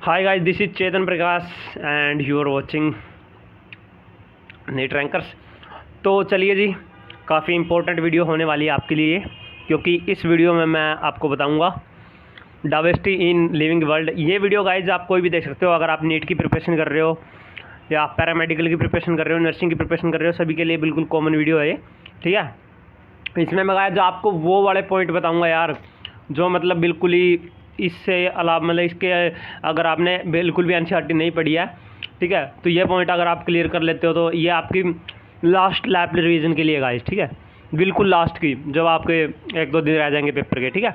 Hi guys, this is Chetan Prakash and you are watching Net Rankers. तो चलिए जी, काफ़ी important video होने वाली है आपके लिए, क्योंकि इस वीडियो में मैं आपको बताऊंगा डाइवर्सिटी इन लिविंग वर्ल्ड। ये वीडियो गाइज आप कोई भी देख सकते हो, अगर आप नीट की प्रिपरेशन कर रहे हो या आप पैरामेडिकल की प्रिपरेशन कर रहे हो, नर्सिंग की प्रिपरेशन कर रहे हो, सभी के लिए बिल्कुल कॉमन वीडियो है ये। ठीक है, इसमें मैं गाइज आपको वो वाले पॉइंट बताऊँगा यार, जो मतलब बिल्कुल ही इससे अलावा मतलब इसके अगर आपने बिल्कुल भी एनसीईआरटी नहीं पढ़ी है, ठीक है, तो ये पॉइंट अगर आप क्लियर कर लेते हो तो ये आपकी लास्ट लैब रिवीजन के लिए गाइस। ठीक है, बिल्कुल लास्ट की, जब आपके 1-2 दिन रह जाएंगे पेपर के। ठीक है,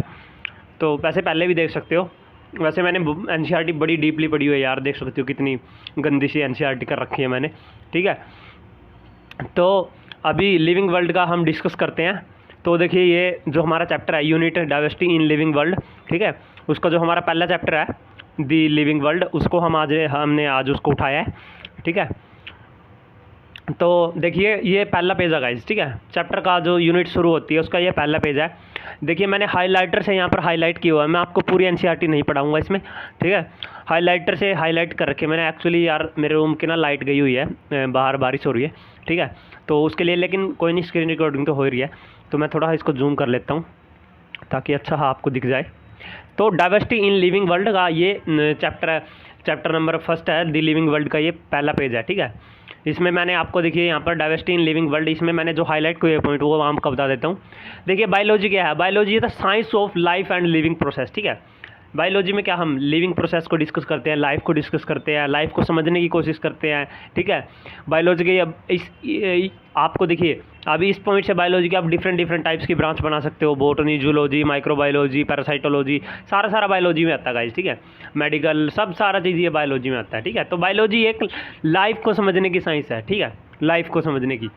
तो वैसे पहले भी देख सकते हो, वैसे मैंने एनसीईआरटी बड़ी डीपली पढ़ी हुई है यार, देख सकते हो कितनी गंदी सी एनसीईआरटी कर रखी है मैंने। ठीक है, तो अभी लिविंग वर्ल्ड का हम डिस्कस करते हैं। तो देखिए, ये जो हमारा चैप्टर है unit diversity in living world, ठीक है, उसका जो हमारा पहला चैप्टर है दी लिविंग वर्ल्ड, उसको हमने आज उसको उठाया है। ठीक है, तो देखिए ये पहला पेज है गाइस। ठीक है, चैप्टर का जो यूनिट शुरू होती है उसका ये पहला पेज है। देखिए मैंने हाइलाइटर से यहाँ पर हाईलाइट किया हुआ है, मैं आपको पूरी एनसीईआरटी नहीं पढ़ाऊंगा इसमें। ठीक है, हाइलाइटर से हाईलाइट कर रखे मैंने। एक्चुअली यार मेरे रूम की ना लाइट गई हुई है, बाहर बारिश हो रही है। ठीक है, तो उसके लिए, लेकिन कोई नहीं, स्क्रीन रिकॉर्डिंग तो हो रही है, तो मैं थोड़ा इसको जूम कर लेता हूँ ताकि अच्छा आपको दिख जाए। तो डाइवर्सिटी इन लिविंग वर्ल्ड का ये चैप्टर है, चैप्टर नंबर फर्स्ट है दी लिविंग वर्ल्ड का, ये पहला पेज है। ठीक है, इसमें मैंने आपको देखिए यहाँ पर डाइवर्सिटी इन लिविंग वर्ल्ड, इसमें मैंने जो हाईलाइट किए पॉइंट वो आपको बता देता हूँ। देखिए बायोलॉजी क्या है, biology the science of life and living process. ठीक है, बायोलॉजी में क्या हम लिविंग प्रोसेस को डिस्कस करते हैं, लाइफ को डिस्कस करते हैं, लाइफ को समझने की कोशिश करते हैं। ठीक है, बायोलॉजी के अब आपको देखिए अभी इस पॉइंट से बायोलॉजी के आप डिफरेंट टाइप्स की ब्रांच बना सकते हो, बोटनी, जूलॉजी, माइक्रोबायोलॉजी, पैरासाइटोलॉजी, सारा बायोलॉजी में आता है गाइस। ठीक है, मेडिकल सब सारा चीज़ ये बायोलॉजी में आता है। ठीक है, तो बायोलॉजी एक लाइफ को समझने की साइंस है। ठीक है, लाइफ को समझने की,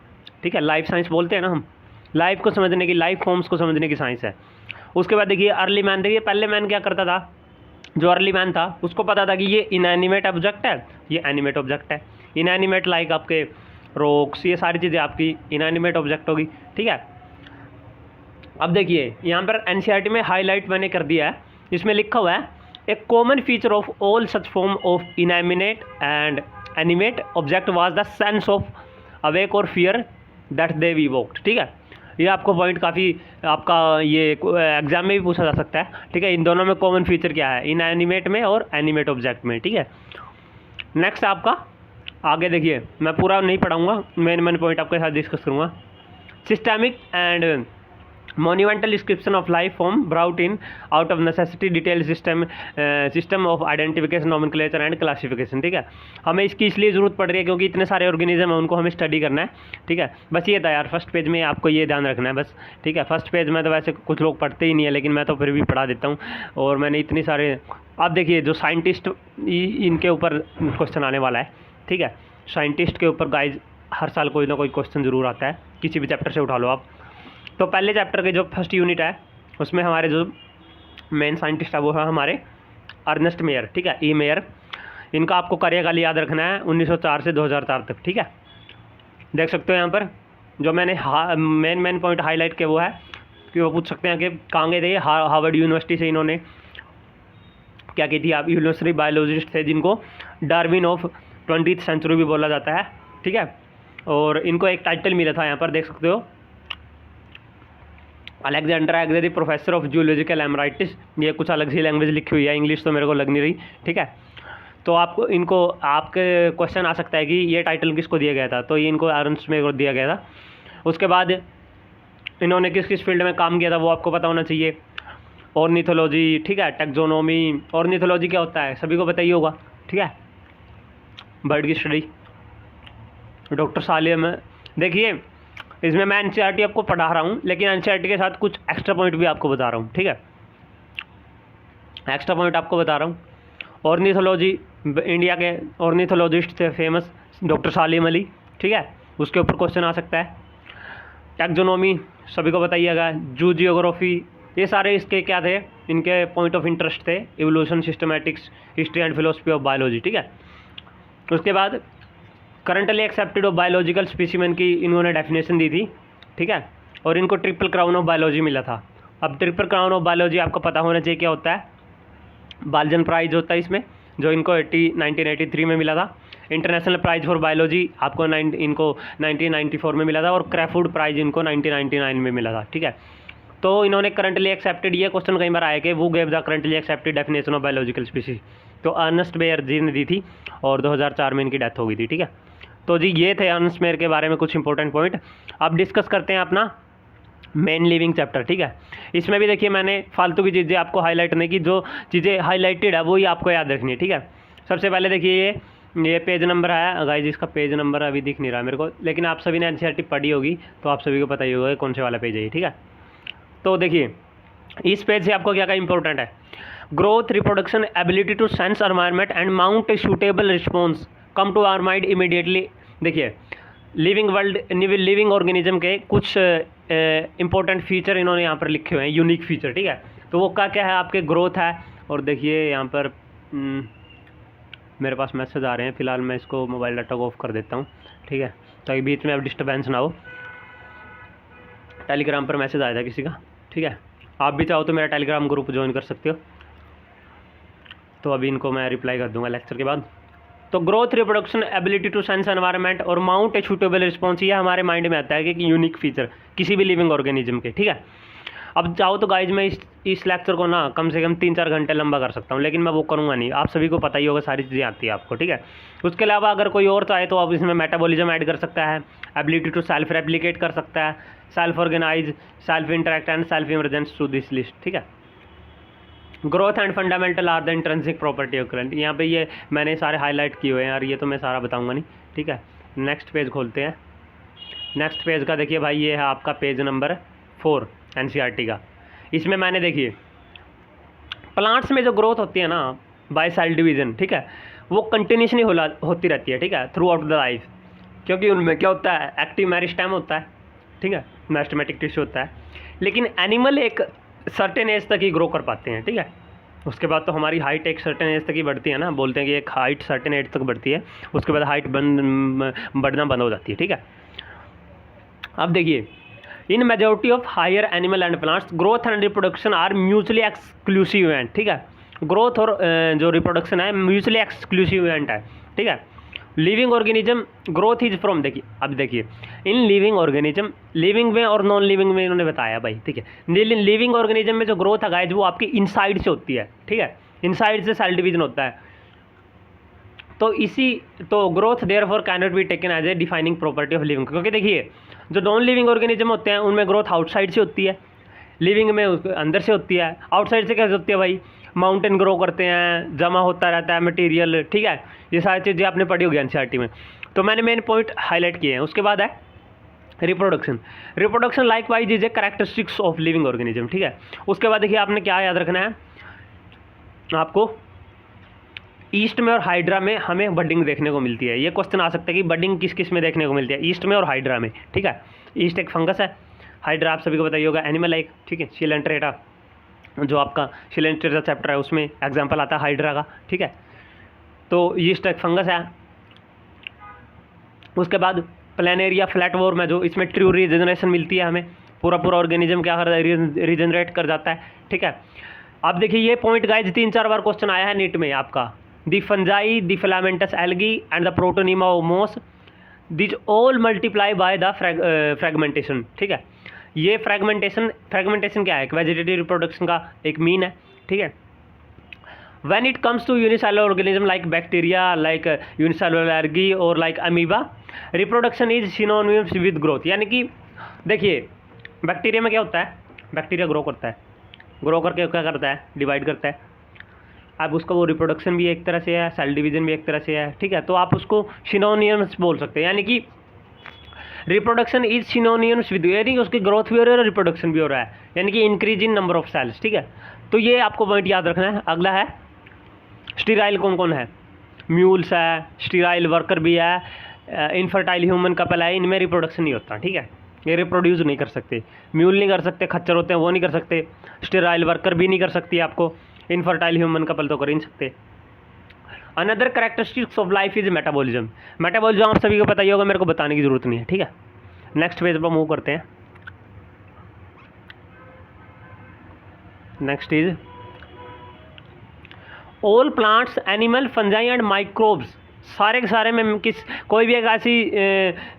ठीक है, लाइफ साइंस बोलते हैं ना हम, लाइफ को समझने की, लाइफ फॉर्म्स को समझने की साइंस है। उसके बाद देखिए अर्ली मैन, देखिए पहले मैन क्या करता था, जो अर्ली मैन था उसको पता था कि ये इनएनिमेट ऑब्जेक्ट है, ये एनिमेट ऑब्जेक्ट है। इनएनिमेट लाइक आपके रॉक्स, ये सारी चीज़ें आपकी इनएनिमेट ऑब्जेक्ट होगी। ठीक है, अब देखिए यहाँ पर एनसीईआरटी में हाईलाइट मैंने कर दिया है, इसमें लिखा हुआ है a common feature of all such form of inanimate and animate object was the sense of awake और फियर दैट दे इवोक्ड। ठीक है, ये आपको पॉइंट काफ़ी आपका ये एग्जाम में भी पूछा जा सकता है। ठीक है, इन दोनों में कॉमन फीचर क्या है, इनएनिमेट में और एनिमेट ऑब्जेक्ट में। ठीक है, नेक्स्ट आपका आगे देखिए, मैं पूरा नहीं पढ़ाऊंगा, मेन पॉइंट आपके साथ डिस्कस करूँगा। Systemic and monumental description of life form brought in out of necessity detail system of identification, nomenclature and classification. ठीक है, हमें इसकी इसलिए ज़रूरत पड़ रही है क्योंकि इतने सारे ऑर्गेनिज्म है, उनको हमें स्टडी करना है। ठीक है, बस ये था यार, फर्स्ट पेज में आपको ये ध्यान रखना है बस। ठीक है, फर्स्ट पेज में तो वैसे कुछ लोग पढ़ते ही नहीं है, लेकिन मैं तो फिर भी पढ़ा देता हूँ। और मैंने इतनी सारे, आप देखिए जो साइंटिस्ट, इनके ऊपर क्वेश्चन आने वाला है। ठीक है, साइंटिस्ट के ऊपर गाइज हर साल कोई ना कोई क्वेश्चन ज़रूर आता है, किसी भी चैप्टर से उठा लो आप। तो पहले चैप्टर के जो फर्स्ट यूनिट है उसमें हमारे जो मेन साइंटिस्ट है वो है हमारे अर्नेस्ट मेयर। ठीक है, ई मेयर, इनका आपको कार्यकाल याद रखना है 1904 से 2004 तक। ठीक है, देख सकते हो यहाँ पर जो मैंने मेन पॉइंट हाईलाइट किया वो है कि वो पूछ सकते हैं कि कहाँ गए थे, हार्वर्ड यूनिवर्सिटी से इन्होंने क्या की थी। आप यूनिवर्सिटी बायोलॉजिस्ट थे जिनको डार्विन ऑफ 20th सेंचुरी भी बोला जाता है। ठीक है, और इनको एक टाइटल मिला था, यहाँ पर देख सकते हो, अलेक्जेंडर एग्जेरी प्रोफेसर ऑफ जूलॉजिकल एमराइटिस। ये कुछ अलग सी लैंग्वेज लिखी हुई है, इंग्लिश तो मेरे को लग नहीं रही। ठीक है, तो आपको इनको आपके क्वेश्चन आ सकता है कि ये टाइटल किसको दिया गया था, तो ये इनको अर्नेस्ट मेयर को दिया गया था। उसके बाद इन्होंने किस किस फील्ड में काम किया था वो आपको पता होना चाहिए। ऑर्निथोलॉजी, ठीक है, टेक्सोनोमी, ऑर्निथोलॉजी क्या होता है सभी को पता ही होगा। ठीक है, बर्ड की स्टडी, डॉक्टर सालिम। देखिए इसमें मैं एनसीईआरटी आपको पढ़ा रहा हूँ, लेकिन एनसीईआरटी के साथ कुछ एक्स्ट्रा पॉइंट भी आपको बता रहा हूँ। ठीक है, एक्स्ट्रा पॉइंट आपको बता रहा हूँ। ऑर्निथोलॉजी, इंडिया के ऑर्निथोलॉजिस्ट थे फेमस डॉक्टर सालिम अली। ठीक है, उसके ऊपर क्वेश्चन आ सकता है। टैक्सोनॉमी सभी को बताइएगा, जू जियोग्राफी, ये सारे इसके क्या थे, इनके पॉइंट ऑफ इंटरेस्ट थे। Evolution, systematics, history and philosophy of biology. ठीक है, उसके बाद currently accepted of biological specimen की इन्होंने डेफिनेशन दी थी। ठीक है, और इनको ट्रिपल क्राउन ऑफ बायोलॉजी मिला था। अब ट्रिपल क्राउन ऑफ बायोलॉजी आपको पता होना चाहिए क्या होता है, बाल्जन प्राइज होता है इसमें, जो इनको 1983 में मिला था। इंटरनेशनल प्राइज़ फॉर बायोलॉजी आपको इनको 1994 में मिला था, और क्रैफूड प्राइज़ इनको 1999 में मिला था, ठीक है। तो इन्होंने करंटली एक्सेप्टेड, ये क्वेश्चन कई बार आया कि वो gave the currently accepted definition of biological species, तो अर्नेस्ट मेयर जी ने दी थी, और 2004 में इनकी डेथ हो गई थी, ठीक है। तो जी ये थे अर्नेस्ट मेयर के बारे में कुछ इंपॉर्टेंट पॉइंट। अब डिस्कस करते हैं अपना मेन लिविंग चैप्टर, ठीक है। इसमें भी देखिए मैंने फालतू की चीज़ें आपको हाईलाइट नहीं की, जो चीज़ें हाईलाइटेड है वो ही आपको याद रखनी है, ठीक है। सबसे पहले देखिए ये पेज नंबर है गाइस, इसका पेज नंबर अभी दिख नहीं रहा मेरे को, लेकिन आप सभी ने एनसीईआरटी पढ़ी होगी तो आप सभी को पता ही होगा कौन से वाला पेज है ये, ठीक है। तो देखिए इस पेज से आपको क्या क्या इंपॉर्टेंट है। Growth, reproduction, ability to sense environment and mount a suitable response come to our mind immediately. देखिए लिविंग वर्ल्ड, लिविंग ऑर्गेनिज्म के कुछ इंपॉर्टेंट फीचर इन्होंने यहाँ पर लिखे हुए हैं, यूनिक फीचर, ठीक है। तो वो क्या है, आपके ग्रोथ है, और देखिए यहाँ पर मेरे पास मैसेज आ रहे हैं, फिलहाल मैं इसको मोबाइल डाटा को ऑफ कर देता हूँ, ठीक है, ताकि बीच में अब डिस्टर्बेंस ना हो। टेलीग्राम पर मैसेज आया था किसी का, ठीक है। आप भी चाहो तो मेरा टेलीग्राम ग्रुप ज्वाइन कर सकते हो, तो अभी इनको मैं रिप्लाई कर दूंगा लेक्चर के बाद। तो growth, reproduction, ability to sense environment और माउंट ए सूटेबल रिस्पॉन्स, ये हमारे माइंड में आता है कि यूनिक फीचर किसी भी लिविंग ऑर्गेनिज्म के, ठीक है। अब चाहो तो गाइज मैं इस लेक्चर को ना कम से कम 3-4 घंटे लंबा कर सकता हूँ, लेकिन मैं वो करूँगा नहीं, आप सभी को पता ही होगा, सारी चीज़ें आती है आपको, ठीक है। उसके अलावा अगर कोई और चाहे तो आप इसमें मेटाबॉलिज्म ऐड कर सकता है, एबिलिटी टू सेल्फ रेप्लिकेट कर सकता है, self organise, self interact and self emergence to this list, ठीक है। Growth and fundamental are the intrinsic property of current, यहाँ पे ये मैंने सारे हाईलाइट किए हुए हैं यार, ये तो मैं सारा बताऊँगा नहीं, ठीक है। नेक्स्ट पेज खोलते हैं। नेक्स्ट पेज का देखिए भाई, ये है आपका पेज नंबर 4 एनसीईआरटी का। इसमें मैंने देखिए प्लांट्स में जो ग्रोथ होती है ना बाय सेल डिवीजन, ठीक है, वो कंटिन्यूसली होती रहती है, ठीक है, थ्रू आउट द लाइफ, क्योंकि उनमें क्या होता है, एक्टिव मेरिस्टेम होता है, ठीक है, मेरिस्टेमेटिक टिश्यू होता है। लेकिन एनिमल एक सर्टेन एज तक ही ग्रो कर पाते हैं, ठीक है। उसके बाद तो हमारी हाइट एक सर्टेन एज तक ही बढ़ती है ना, बोलते हैं कि एक हाइट सर्टेन एज तक बढ़ती है, उसके बाद हाइट बढ़ना बंद हो जाती है, ठीक है। अब देखिए in majority of higher animal and plants growth and reproduction are mutually exclusive event, ठीक है। ग्रोथ और जो रिप्रोडक्शन है म्यूचुअली एक्सक्लूसिव इवेंट है, ठीक है। Living organism growth is from, देखिए अब देखिए इन लिविंग ऑर्गेनिज्म, लिविंग में और नॉन लिविंग में इन्होंने बताया भाई, ठीक है। लिविंग ऑर्गेनिज्म में जो ग्रोथ है गाइस वो आपकी इनसाइड से होती है, ठीक है, इनसाइड से सेल डिवीजन होता है। तो growth therefore can not be taken as a defining property of living, क्योंकि देखिए जो नॉन लिविंग ऑर्गेनिज्म होते हैं उनमें ग्रोथ आउटसाइड से होती है, लिविंग में अंदर से होती है। आउटसाइड से कैसे होती है भाई, माउंटेन ग्रो करते हैं, जमा होता रहता है मटेरियल, ठीक है, ये सारी चीज़ें आपने पढ़ी होगी एनसीईआरटी में। तो मैंने मेन पॉइंट हाईलाइट किए हैं। उसके बाद है reproduction. Reproduction like wise is a characteristics of living organism, ठीक है। उसके बाद देखिए आपने क्या याद रखना है, आपको ईस्ट में और हाइड्रा में हमें बडिंग देखने को मिलती है। ये क्वेश्चन आ सकता है कि बडिंग किस किस में देखने को मिलती है, ईस्ट में और हाइड्रा में, ठीक है। ईस्ट एक फंगस है, हाइड्रा आप सभी को बताइए होगा एनिमल है एक, ठीक है। शिलेंट्रेटा, जो आपका शिलेंट्रेटा चैप्टर है उसमें एग्जाम्पल आता है हाइड्रा का, ठीक है। तो ईस्ट एक फंगस है। उसके बाद प्लेनेरिया फ्लैटवॉर्म है, जो इसमें ट्रू रीजनरेशन मिलती है हमें, पूरा ऑर्गेनिज्म क्या कर रीजनरेट कर जाता है, ठीक है। अब देखिए ये पॉइंट गाइस 3-4 बार क्वेश्चन आया है नीट में आपका, the fungi, the filamentous algae and the protonema of moss, these all multiply by the fragmentation, ठीक है। ये फ्रेगमेंटेशन क्या है, एक वेजिटेटिव रिप्रोडक्शन का एक मीन है, ठीक है। When it comes to unicellular organism like bacteria, like unicellular algae और like amoeba, reproduction is synonymous with growth. यानी कि देखिए बैक्टीरिया में क्या होता है, बैक्टीरिया ग्रो करता है, ग्रो करके क्या करता है, डिवाइड करता है। अब उसका वो रिप्रोडक्शन भी एक तरह से है, सेल डिवीजन भी एक तरह से है, ठीक है। तो आप उसको सिनोनियम्स बोल सकते हैं, यानी कि रिप्रोडक्शन इज सिनोनियम्स विद, यानी कि उसकी ग्रोथ भी हो रही है और रिप्रोडक्शन भी हो रहा है, यानी कि increase in number of cells, ठीक है। तो ये आपको पॉइंट याद रखना है। अगला है स्टीराइल कौन कौन है, म्यूल्स है, स्टीराइल वर्कर भी है, इनफर्टाइल ह्यूमन कपल है, इनमें रिप्रोडक्शन नहीं होता, ठीक है। ये रिप्रोड्यूस नहीं कर सकते, म्यूल नहीं कर सकते, खच्चर होते हैं वो नहीं कर सकते, स्टीराइल वर्कर भी नहीं कर सकती आपको, इनफर्टाइल ह्यूमन कपल तो कर ही नहीं सकते। Another characteristics of life is metabolism. Metabolism आप सभी को पता ही होगा, मेरे को बताने की जरूरत नहीं है, ठीक है। नेक्स्ट पेज पर मूव करते हैं। Next is all plants, animal, fungi and microbes, सारे के सारे में कोई भी एक ऐसी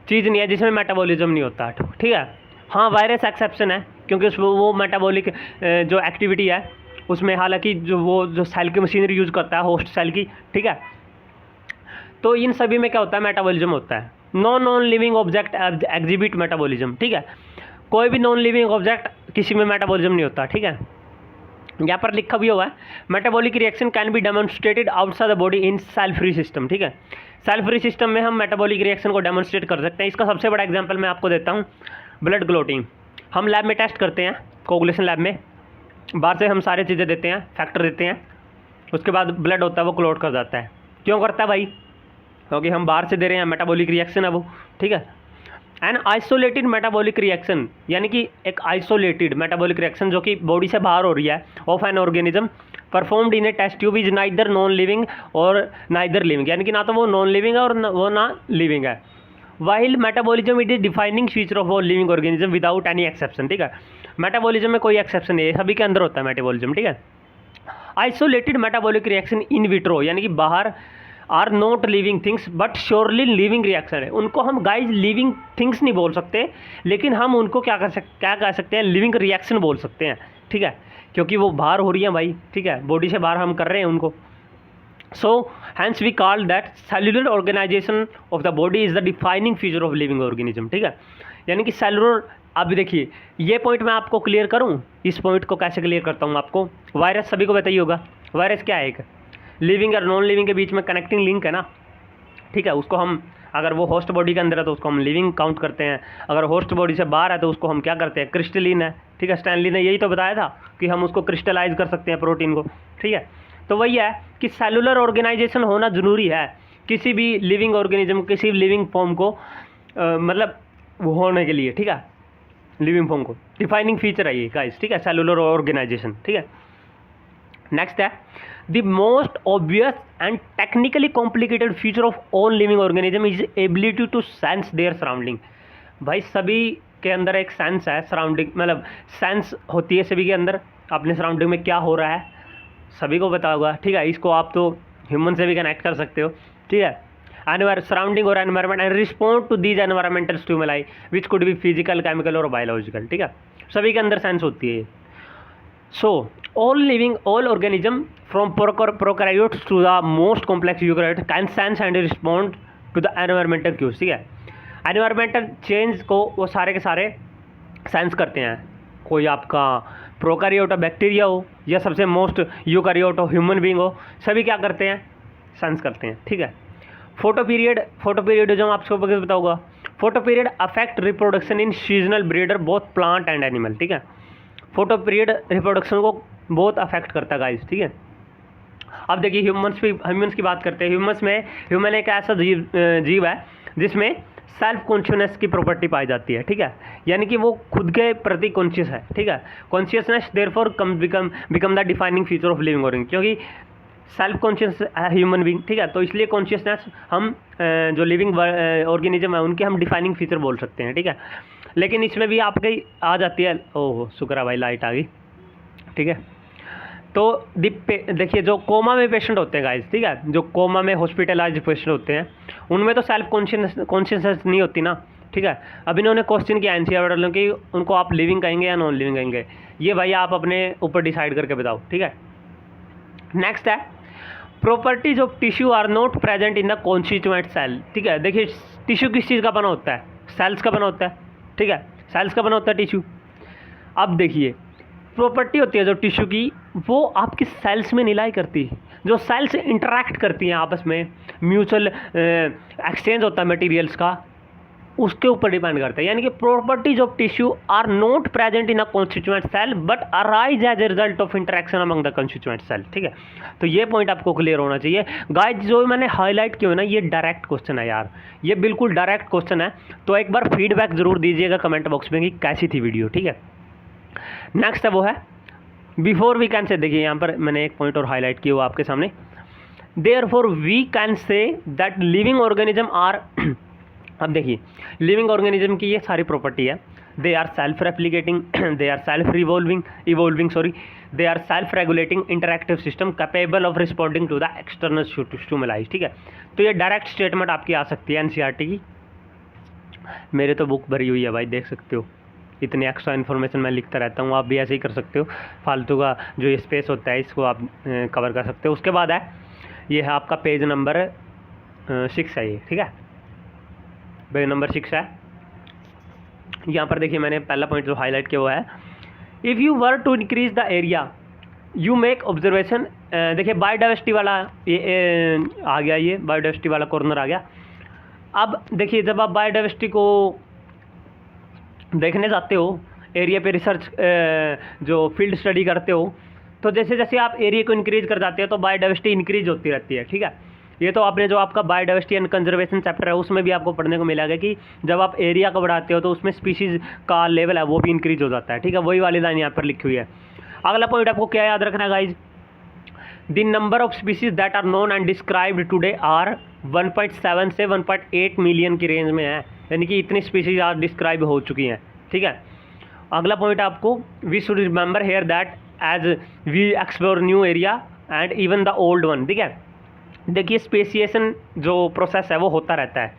चीज़ नहीं है जिसमें मेटाबॉलिज्म नहीं होता, ठीक है। हाँ, वायरस एक्सेप्शन है, क्योंकि उस वो मेटाबॉलिक जो एक्टिविटी है उसमें, हालांकि जो सेल की मशीनरी यूज़ करता है होस्ट सेल की, ठीक है। तो इन सभी में क्या होता है, मेटाबॉलिज्म होता है। Non living object exhibit metabolism, ठीक है। कोई भी नॉन लिविंग ऑब्जेक्ट किसी में मेटाबॉलिज्म नहीं होता, ठीक है। यहाँ पर लिखा भी हुआ है, metabolic reaction can be demonstrated outside the body in cell free system, ठीक है। सेल फ्री सिस्टम में हम मेटाबॉलिक रिएक्शन को डेमोन्स्ट्रेट कर सकते हैं। इसका सबसे बड़ा एग्जांपल मैं आपको देता हूँ, ब्लड क्लोटिंग। हम लैब में टेस्ट करते हैं, कोगुलेशन लैब में, बाहर से हम सारी चीज़ें देते हैं, फैक्टर देते हैं, उसके बाद ब्लड होता है वो क्लोट कर जाता है। क्यों करता है भाई? क्योंकि हम बाहर से दे रहे हैं, मेटाबॉलिक रिएक्शन है वो, ठीक है। एन आइसोलेटेड मेटाबॉलिक रिएक्शन, यानी कि एक आइसोलेटेड मेटाबॉलिक रिएक्शन जो कि बॉडी से बाहर हो रही है, of an organism performed in a test tube is neither non living और नाइदर लिविंग, यानी कि ना तो वो नॉन लिविंग है और वो ना लिविंग है। While metabolism it is defining feature of all living organism without any exception, ठीक है। मेटाबॉलिज्म में कोई एक्सेप्शन नहीं है, सभी के अंदर होता है मेटाबॉलिज्म, ठीक है। Isolated metabolic reaction in vitro, यानी कि बाहर, are not living things but surely living reaction है। उनको हम गाइज लिविंग थिंग्स नहीं बोल सकते, लेकिन हम उनको क्या कह सकते हैं, लिविंग रिएक्शन बोल सकते हैं, ठीक है, क्योंकि वो बाहर हो रही हैं भाई, ठीक है, बॉडी से बाहर हम कर रहे हैं उनको। So hence we call that cellular organisation of the body is the defining feature of living organism, ठीक है। यानी कि सेलुलर, अब देखिए ये पॉइंट मैं आपको क्लियर करूँ, इस पॉइंट को कैसे क्लियर करता हूँ आपको। वायरस सभी को बताइए होगा, वायरस क्या है, एक लिविंग और नॉन लिविंग के बीच में कनेक्टिंग लिंक है ना, ठीक है। उसको हम, अगर वो होस्ट बॉडी के अंदर है तो उसको हम लिविंग काउंट करते हैं, अगर होस्ट बॉडी से बाहर है तो उसको हम क्या करते हैं, क्रिस्टलिन है, ठीक है। स्टैनली ने यही तो बताया था कि हम उसको क्रिस्टलाइज कर सकते हैं प्रोटीन को, ठीक है। तो वही है कि सेलुलर ऑर्गेनाइजेशन होना ज़रूरी है किसी भी लिविंग ऑर्गेनिज्म, किसी भी लिविंग फॉर्म को मतलब वो होने के लिए, ठीक है। लिविंग फॉर्म को डिफाइनिंग फीचर है ये गाइस, ठीक है, सेलुलर ऑर्गेनाइजेशन, ठीक है। नेक्स्ट है the most obvious and technically complicated feature of all living organism is ability to sense their surrounding. भाई सभी के अंदर एक सेंस है, सराउंडिंग मतलब सेंस होती है सभी के अंदर, अपने सराउंडिंग में क्या हो रहा है सभी को पता होगा, ठीक है। इसको आप तो ह्यूमन से भी कनेक्ट कर सकते हो, ठीक है। सराउंडिंग और environment and respond to these environmental stimuli which could be physical, chemical और बायोलॉजिकल, ठीक है। सभी के अंदर सेंस होती है। सो all organism from prokaryotes to the most complex eukaryote can sense and respond to the environmental cues, ठीक है। एनवायरमेंटल चेंज को वो सारे के सारे सेंस करते हैं, कोई आपका प्रोकैरियोट हो, बैक्टीरिया हो, या सबसे मोस्ट यूकैरियोट हो, ह्यूमन बीइंग हो, सभी क्या करते हैं, सेंस करते हैं, ठीक है। फोटो पीरियड जो आपको बताऊंगा, photo period affect reproduction in seasonal breeder both plant and animal, ठीक है। फोटो पीरियड रिप्रोडक्शन को बहुत अफेक्ट करता है गाइस, ठीक है। अब देखिए ह्यूमंस की बात करते हैं। ह्यूमन एक ऐसा जीव है जिसमें सेल्फ कॉन्शियसनेस की प्रॉपर्टी पाई जाती है, ठीक है। यानी कि वो खुद के प्रति कॉन्शियस है, ठीक है। Consciousness therefore become the defining feature of living organism, क्योंकि सेल्फ कॉन्शियस है ह्यूमन बीइंग, ठीक है। तो इसलिए कॉन्शियसनेस हम जो लिविंग ऑर्गेनिज्म है उनके हम डिफाइनिंग फीचर बोल सकते हैं, ठीक है। लेकिन इसमें भी आपकी आ जाती है, ओह शुक्र है भाई लाइट आ गई, ठीक है। तो देखिए जो कोमा में पेशेंट होते हैं गाइस, ठीक है, जो कोमा में हॉस्पिटलाइज्ड पेशेंट होते हैं उनमें तो सेल्फ कॉन्शियसनेस नहीं होती ना, ठीक है। अब इन्होंने क्वेश्चन किया एनसीईआरटी कि उनको आप लिविंग कहेंगे या नॉन लिविंग कहेंगे, ये भाई आप अपने ऊपर डिसाइड करके बताओ, ठीक है। नेक्स्ट है properties of tissue are not present in the constituent cell, ठीक है। देखिए टिश्यू किस चीज़ का बना होता है, सेल्स का बना होता है, ठीक है, सेल्स का बना होता है टिश्यू। अब देखिए प्रॉपर्टी होती है जो टिश्यू की, वो आपकी सेल्स में नहीं लाई करती, जो सेल्स इंटरैक्ट करती हैं आपस में, म्यूचुअल एक्सचेंज होता है मटेरियल्स का, उसके ऊपर डिपेंड करता है। यानी कि properties of tissue are not present in a constituent cell but arise as a result of interaction among the constituent cell, ठीक है। तो ये पॉइंट आपको क्लियर होना चाहिए गाइस। जो मैंने हाईलाइट किया ना, ये डायरेक्ट क्वेश्चन है यार, ये बिल्कुल डायरेक्ट क्वेश्चन है। तो एक बार फीडबैक जरूर दीजिएगा कमेंट बॉक्स में कि कैसी थी वीडियो, ठीक है। नेक्स्ट है वो है बिफोर वी कैन से, देखिए यहाँ पर मैंने एक पॉइंट और हाईलाइट किया हुआ आपके सामने, therefore we can say that living organism are अब देखिए लिविंग ऑर्गेनिज्म की ये सारी प्रॉपर्टी है, they are self replicating, they are self evolving, they are self regulating interactive system capable of responding to the external stimuli. ठीक है, तो ये डायरेक्ट स्टेटमेंट आपकी आ सकती है एनसीईआरटी की। मेरे तो बुक भरी हुई है भाई, देख सकते हो, इतनी एक्स्ट्रा इन्फॉर्मेशन मैं लिखता रहता हूँ, आप भी ऐसे ही कर सकते हो। फालतू का जो ये स्पेस होता है इसको आप कवर कर सकते हो। उसके बाद है ये है आपका पेज नंबर 6 है ये। ठीक है, पेज नंबर 6 है। यहाँ पर देखिए मैंने पहला पॉइंट जो हाईलाइट किया वो है, if you were to increase the area you make observation. देखिए बायोडाइवर्सिटी वाला ये आ गया, ये बायोडाइवर्सिटी वाला कॉर्नर आ गया। अब देखिए जब आप बायोडाइवर्सिटी को देखने जाते हो, एरिया पे रिसर्च जो फील्ड स्टडी करते हो, तो जैसे जैसे आप एरिया को इंक्रीज कर जाते हो तो बायोडाइवर्सिटी इंक्रीज होती रहती है। ठीक है, ये तो आपने जो आपका बायोडाइवर्सिटी एंड कंजर्वेशन चैप्टर है उसमें भी आपको पढ़ने को मिलेगा कि जब आप एरिया को बढ़ाते हो तो उसमें स्पीशीज़ का लेवल है वो भी इंक्रीज हो जाता है। ठीक है, वही वाली लाइन यहाँ पर लिखी हुई है। अगला पॉइंट आपको क्या याद रखना है guys, the number of species that are known and described today are 1.7 से 1.8 मिलियन की रेंज में है, यानी कि इतनी स्पीशीज आज डिस्क्राइब हो चुकी हैं। ठीक है, अगला पॉइंट आपको, we should remember here that as we explore new area and even the old one. ठीक है, देखिए स्पेसिएशन जो प्रोसेस है वो होता रहता है।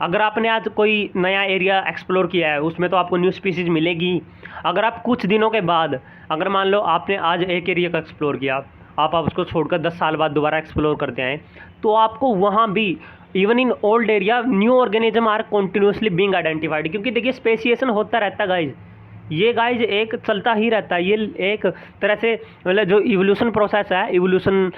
अगर आपने आज कोई नया एरिया एक्सप्लोर किया है उसमें तो आपको न्यू स्पीसीज मिलेगी। अगर आप कुछ दिनों के बाद, अगर मान लो आपने आज एक एरिया को एक्सप्लोर किया, आप उसको छोड़कर 10 साल बाद दोबारा एक्सप्लोर करते हैं, तो आपको वहाँ भी even in old area new organism are continuously being identified. क्योंकि देखिए स्पेसिएशन होता रहता है गाइज, ये गाइज एक चलता ही रहता है। ये एक तरह से मतलब जो इवोल्यूशन प्रोसेस है, इवोल्यूशन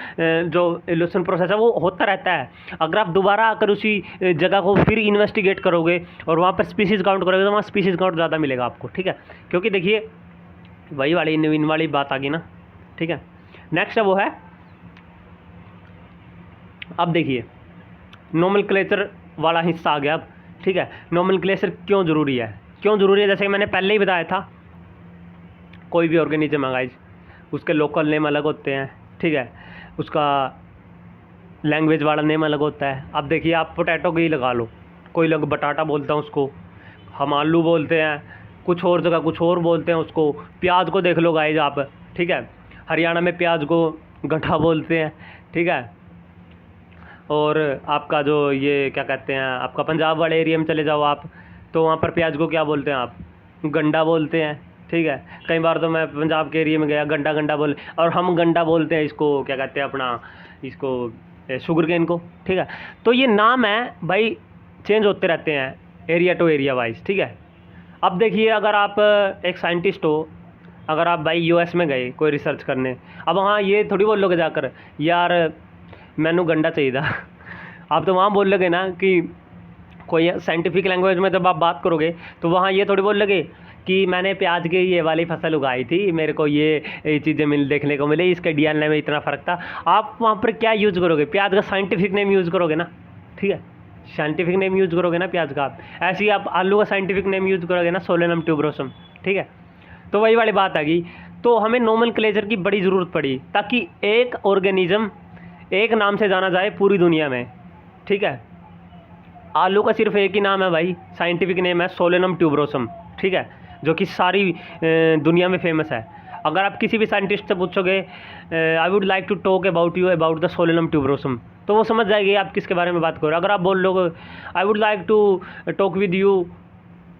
प्रोसेस है वो होता रहता है। अगर आप दोबारा आकर उसी जगह को फिर इन्वेस्टिगेट करोगे और वहाँ पर स्पीसीज काउंट करोगे तो वहाँ स्पीसीज काउंट ज़्यादा मिलेगा आपको। ठीक है, क्योंकि देखिए वही वाली इन वाली बात आ गई ना। ठीक है, नेक्स्ट है वो है, अब देखिए नोमेनक्लेचर वाला हिस्सा आ गया अब। ठीक है, नोमेनक्लेचर क्यों ज़रूरी है, क्यों ज़रूरी है, जैसे कि मैंने पहले ही बताया था, कोई भी ऑर्गेनिज्म है गाइज उसके लोकल नेम अलग होते हैं। ठीक है, उसका लैंग्वेज वाला नेम अलग होता है। अब देखिए आप पोटैटो को ही लगा लो, कोई लोग बटाटा बोलता है उसको, हम आलू बोलते हैं, कुछ और जगह कुछ और बोलते हैं उसको। प्याज को देख लो गाइज आप, ठीक है, हरियाणा में प्याज को गड्ढा बोलते हैं। ठीक है, और आपका जो ये क्या कहते हैं, आपका पंजाब वाले एरिया में चले जाओ आप, तो वहाँ पर प्याज को क्या बोलते हैं आप, गंडा बोलते हैं। ठीक है, कई बार तो मैं पंजाब के एरिया में गया, गंडा बोल, और हम गंडा बोलते हैं इसको, क्या कहते हैं अपना, इसको शुगर केन को। ठीक है, तो ये नाम है भाई चेंज होते रहते हैं एरिया टू एरिया वाइज। ठीक है, अब देखिए अगर आप एक साइंटिस्ट हो, अगर आप भाई यूएस में गए कोई रिसर्च करने, अब वहाँ ये थोड़ी बोलोगे जाकर यार मैनू गंडा चाहिए था आप तो वहाँ बोल लोगे ना कि कोई साइंटिफिक लैंग्वेज में जब आप बात करोगे तो वहाँ ये थोड़ी बोल लोगे कि मैंने प्याज की ये वाली फसल उगाई थी, मेरे को ये चीज़ें देखने को मिली, इसके डीएनए में इतना फ़र्क था। आप वहाँ पर क्या यूज़ करोगे, प्याज का साइंटिफिक नेम यूज़ करोगे ना। ठीक है, साइंटिफिक नेम यूज़ करोगे ना प्याज का आप। ऐसे ही आप आलू का साइंटिफिक नेम यूज़ करोगे ना, सोलेनम ट्यूबरोसम। ठीक है, तो वही वाली बात आ गई। तो हमें नोमेनक्लेचर की बड़ी ज़रूरत पड़ी ताकि एक ऑर्गेनिज्म एक नाम से जाना जाए पूरी दुनिया में। ठीक है, आलू का सिर्फ एक ही नाम है भाई, साइंटिफिक नेम है सोलेनम ट्यूबरोसम। ठीक है, जो कि सारी दुनिया में फेमस है। अगर आप किसी भी साइंटिस्ट से पूछोगे I would like to talk about you about the Solanum tuberosum, तो वो समझ जाएगी आप किसके बारे में बात करो। अगर आप बोल लोगे I would like to talk with you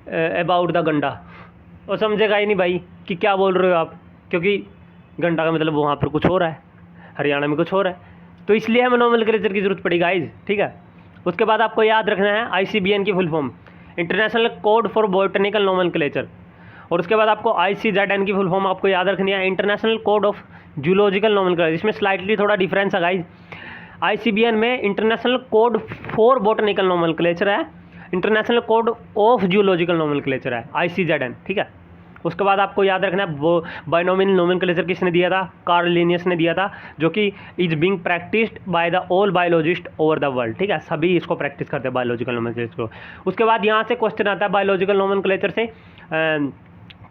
about the गंडा, वो समझेगा ही नहीं भाई कि क्या बोल रहे हो आप, क्योंकि गंडा का मतलब वहाँ पर कुछ हो रहा है, हरियाणा में कुछ हो रहा है। तो इसलिए हमें नोमेनक्लेचर की ज़रूरत पड़ी गाइज। ठीक है, उसके बाद आपको याद रखना है ICBN की full form, international code for botanical nomenclature. और उसके बाद आपको ICZN की फुल फॉर्म आपको याद रखनी है, international code of zoological nomenclature. इसमें स्लाइटली थोड़ा डिफरेंस है गाइज, ICBN में international code for botanical nomenclature है, international code of zoological nomenclature है ICZN। ठीक है, उसके बाद आपको याद रखना है वो बाइनोमियल नोमेनक्लेचर किसने दिया था, कार्ल लिनियस ने दिया था, जो कि is being practised by the all biologist over the world. ठीक है, सभी इसको प्रैक्टिस करते हैं बायोलॉजिकल नोमेनक्लेचर को। उसके बाद यहाँ से क्वेश्चन आता है बायोलॉजिकल नोमेनक्लेचर से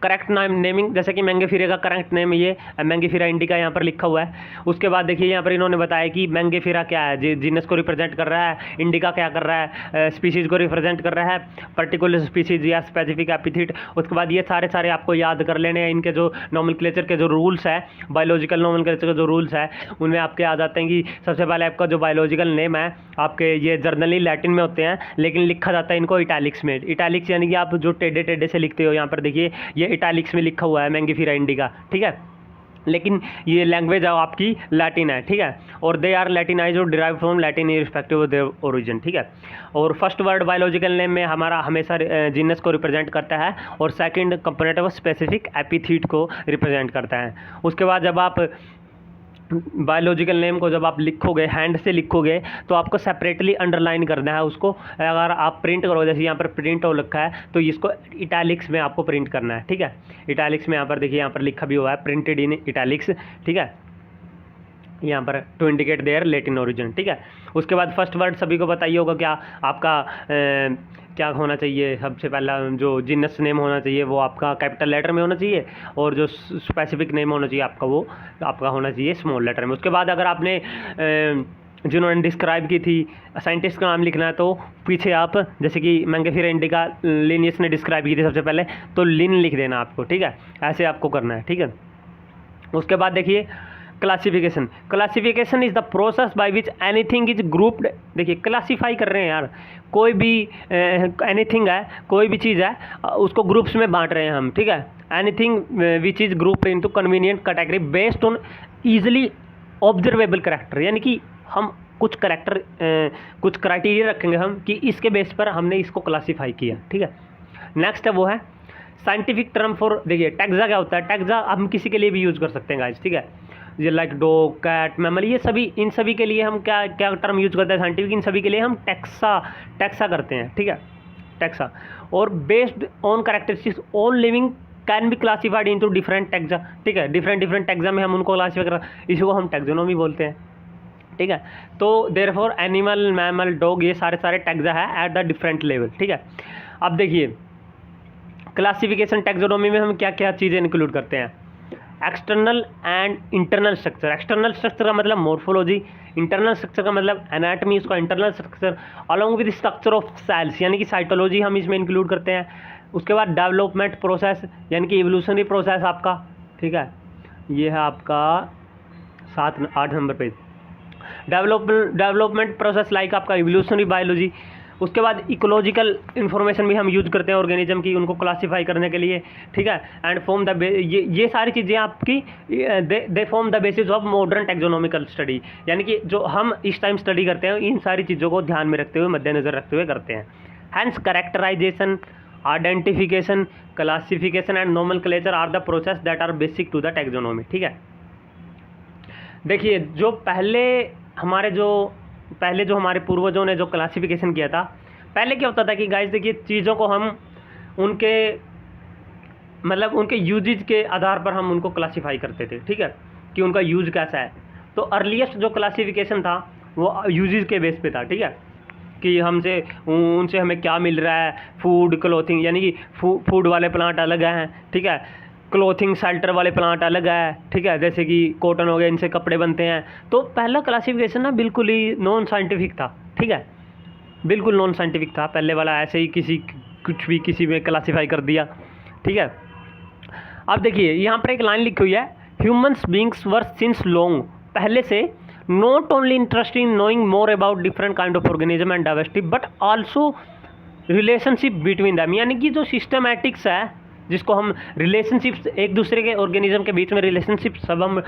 करेक्ट नेमिंग, जैसे कि मैंगेफिरा का करेक्ट नेम ये मैंगेफिरा इंडिका यहाँ पर लिखा हुआ है। उसके बाद देखिए यहाँ पर इन्होंने बताया कि मैंगेफिरा क्या है, जीनस को रिप्रेजेंट कर रहा है, इंडिका क्या कर रहा है, स्पीशीज़ को रिप्रेजेंट कर रहा है, पर्टिकुलर स्पीशीज़ या स्पेसिफिक एपिथेट। उसके बाद ये सारे आपको याद कर लेने हैं। इनके जो नोमेनक्लेचर के जो रूल्स है, बायोलॉजिकल नोमेनक्लेचर के जो रूल्स है, उनमें आपके आ जाते हैं कि सबसे पहले आपका जो बायोलॉजिकल नेम है आपके ये जर्नली लैटिन में होते हैं, लेकिन लिखा जाता है इनको इटैलिक्स में। इटैलिक्स यानी कि आप जो टेढ़े टेढ़े से लिखते हो, यहाँ पर देखिए ये इटैलिक्स में लिखा हुआ है मैंगेफिरा इंडिका, ठीक है। लेकिन ये लैंग्वेज आपकी लैटिन है, ठीक है, और दे आर लैटिनाइज और derive from Latin respective of their origin, ठीक है। और फर्स्ट वर्ड बायोलॉजिकल नेम में हमारा हमेशा जीनस को रिप्रेजेंट करता है, और second component of specific epithet को रिप्रेजेंट करता है। उसके बाद जब आप बायोलॉजिकल नेम को जब आप लिखोगे, हैंड से लिखोगे, तो आपको सेपरेटली अंडरलाइन करना है उसको। अगर आप प्रिंट करोगे, जैसे यहाँ पर प्रिंट हो रखा है, तो इसको इटैलिक्स में आपको प्रिंट करना है, ठीक है। इटैलिक्स में यहाँ पर देखिए, यहाँ पर लिखा भी हुआ है प्रिंटेड इन इटैलिक्स, ठीक है, यहाँ पर to indicate their Latin origin, ठीक है। उसके बाद फर्स्ट वर्ड सभी को बताइए होगा क्या आपका क्या होना चाहिए। सबसे पहला जो जीनस नेम होना चाहिए वो आपका कैपिटल लेटर में होना चाहिए, और जो स्पेसिफिक नेम होना चाहिए आपका वो आपका होना चाहिए स्मॉल लेटर में। उसके बाद अगर आपने जिन्होंने डिस्क्राइब की थी साइंटिस्ट का नाम लिखना है, तो पीछे आप जैसे कि मैंगेफिरा इंडिका लिनियस ने डिस्क्राइब की थी सबसे पहले, तो लिन लिख देना आपको, ठीक है, ऐसे आपको करना है, ठीक है। उसके बाद देखिए classification. Classification is the process by which anything is grouped. देखिए क्लासीफाई कर रहे हैं यार, कोई भी एनीथिंग है, कोई भी चीज़ है, उसको ग्रुप्स में बांट रहे हैं हम, ठीक है। Anything which is grouped into convenient category based on easily observable character, यानी कि हम कुछ कैरेक्टर कुछ क्राइटेरिया रखेंगे हम कि इसके बेस पर हमने इसको क्लासीफाई किया, ठीक है। नेक्स्ट है वो है साइंटिफिक टर्म फॉर, देखिए टैक्सा क्या होता है। टैक्सा हम किसी के लिए भी यूज़ कर सकते हैं गाइस, ठीक है, ये लाइक डॉग, कैट, मैमल, ये सभी, इन सभी के लिए हम क्या क्या टर्म यूज करते हैं साइंटिफिक, इन सभी के लिए हम टैक्सा करते हैं, ठीक है, टैक्सा। और based on characteristics all living can be classified into different taxa, ठीक है, डिफरेंट टैक्सा में हम उनको क्लासीफाई कर, इसी को हम टैक्सोनॉमी बोलते हैं, ठीक है। तो देयरफॉर एनिमल, मैमल, डॉग, ये सारे टैक्सा है एट द डिफरेंट लेवल, ठीक है। अब देखिए क्लासिफिकेशन टैक्सोनॉमी में हम क्या क्या चीज़ें इंक्लूड करते हैं। External and internal structure. External structure का मतलब मॉर्फोलॉजी, इंटरनल स्ट्रक्चर का मतलब एनाटमी, उसका internal structure along with structure of cells, यानी कि साइटोलॉजी हम इसमें इंक्लूड करते हैं। उसके बाद डेवलपमेंट प्रोसेस, यानी कि इवोल्यूशनरी प्रोसेस आपका, ठीक है, ये है आपका 8 number page. Development process like आपका इवोल्यूशनरी बायोलॉजी। उसके बाद इकोलॉजिकल इन्फॉर्मेशन भी हम यूज करते हैं ऑर्गेनिज्म की, उनको क्लासीफाई करने के लिए, ठीक है। एंड फॉर्म द ये सारी चीज़ें आपकी they form the basis of modern taxonomical study, यानी कि जो हम इस टाइम स्टडी करते हैं इन सारी चीज़ों को ध्यान में रखते हुए, मद्देनजर रखते हुए करते हैं। Hence characterisation, identification, classification and nomenclature are the process that are basic to the taxonomy, ठीक है। देखिए जो पहले जो हमारे पूर्वजों ने जो क्लासिफिकेशन किया था, पहले क्या होता था कि गाइस देखिए चीज़ों को हम उनके मतलब उनके यूजेज के आधार पर हम उनको क्लासीफाई करते थे, ठीक है, कि उनका यूज कैसा है। तो अर्लीस्ट जो क्लासिफिकेशन था वो यूजेज के बेस पे था, ठीक है, कि उनसे हमें क्या मिल रहा है, फूड, क्लोथिंग, यानी कि फूड वाले प्लांट अलग हैं, ठीक है, क्लोथिंग शेल्टर वाले प्लांट अलग है, ठीक है, जैसे कि कॉटन हो गया, इनसे कपड़े बनते हैं। तो पहला क्लासिफिकेशन ना बिल्कुल ही नॉन साइंटिफिक था, ठीक है, बिल्कुल नॉन साइंटिफिक था पहले वाला, ऐसे ही कुछ भी किसी में क्लासीफाई कर दिया, ठीक है। अब देखिए यहाँ पर एक लाइन लिखी हुई है, ह्यूमन्स बींग्स वर सिंस लॉन्ग, पहले से not only interested in knowing more about different kind of organism and diversity but also relationship between them, यानी कि जो सिस्टमैटिक्स है, जिसको हम रिलेशनशिप्स, एक दूसरे के ऑर्गेनिज्म के बीच में रिलेशनशिप सब हम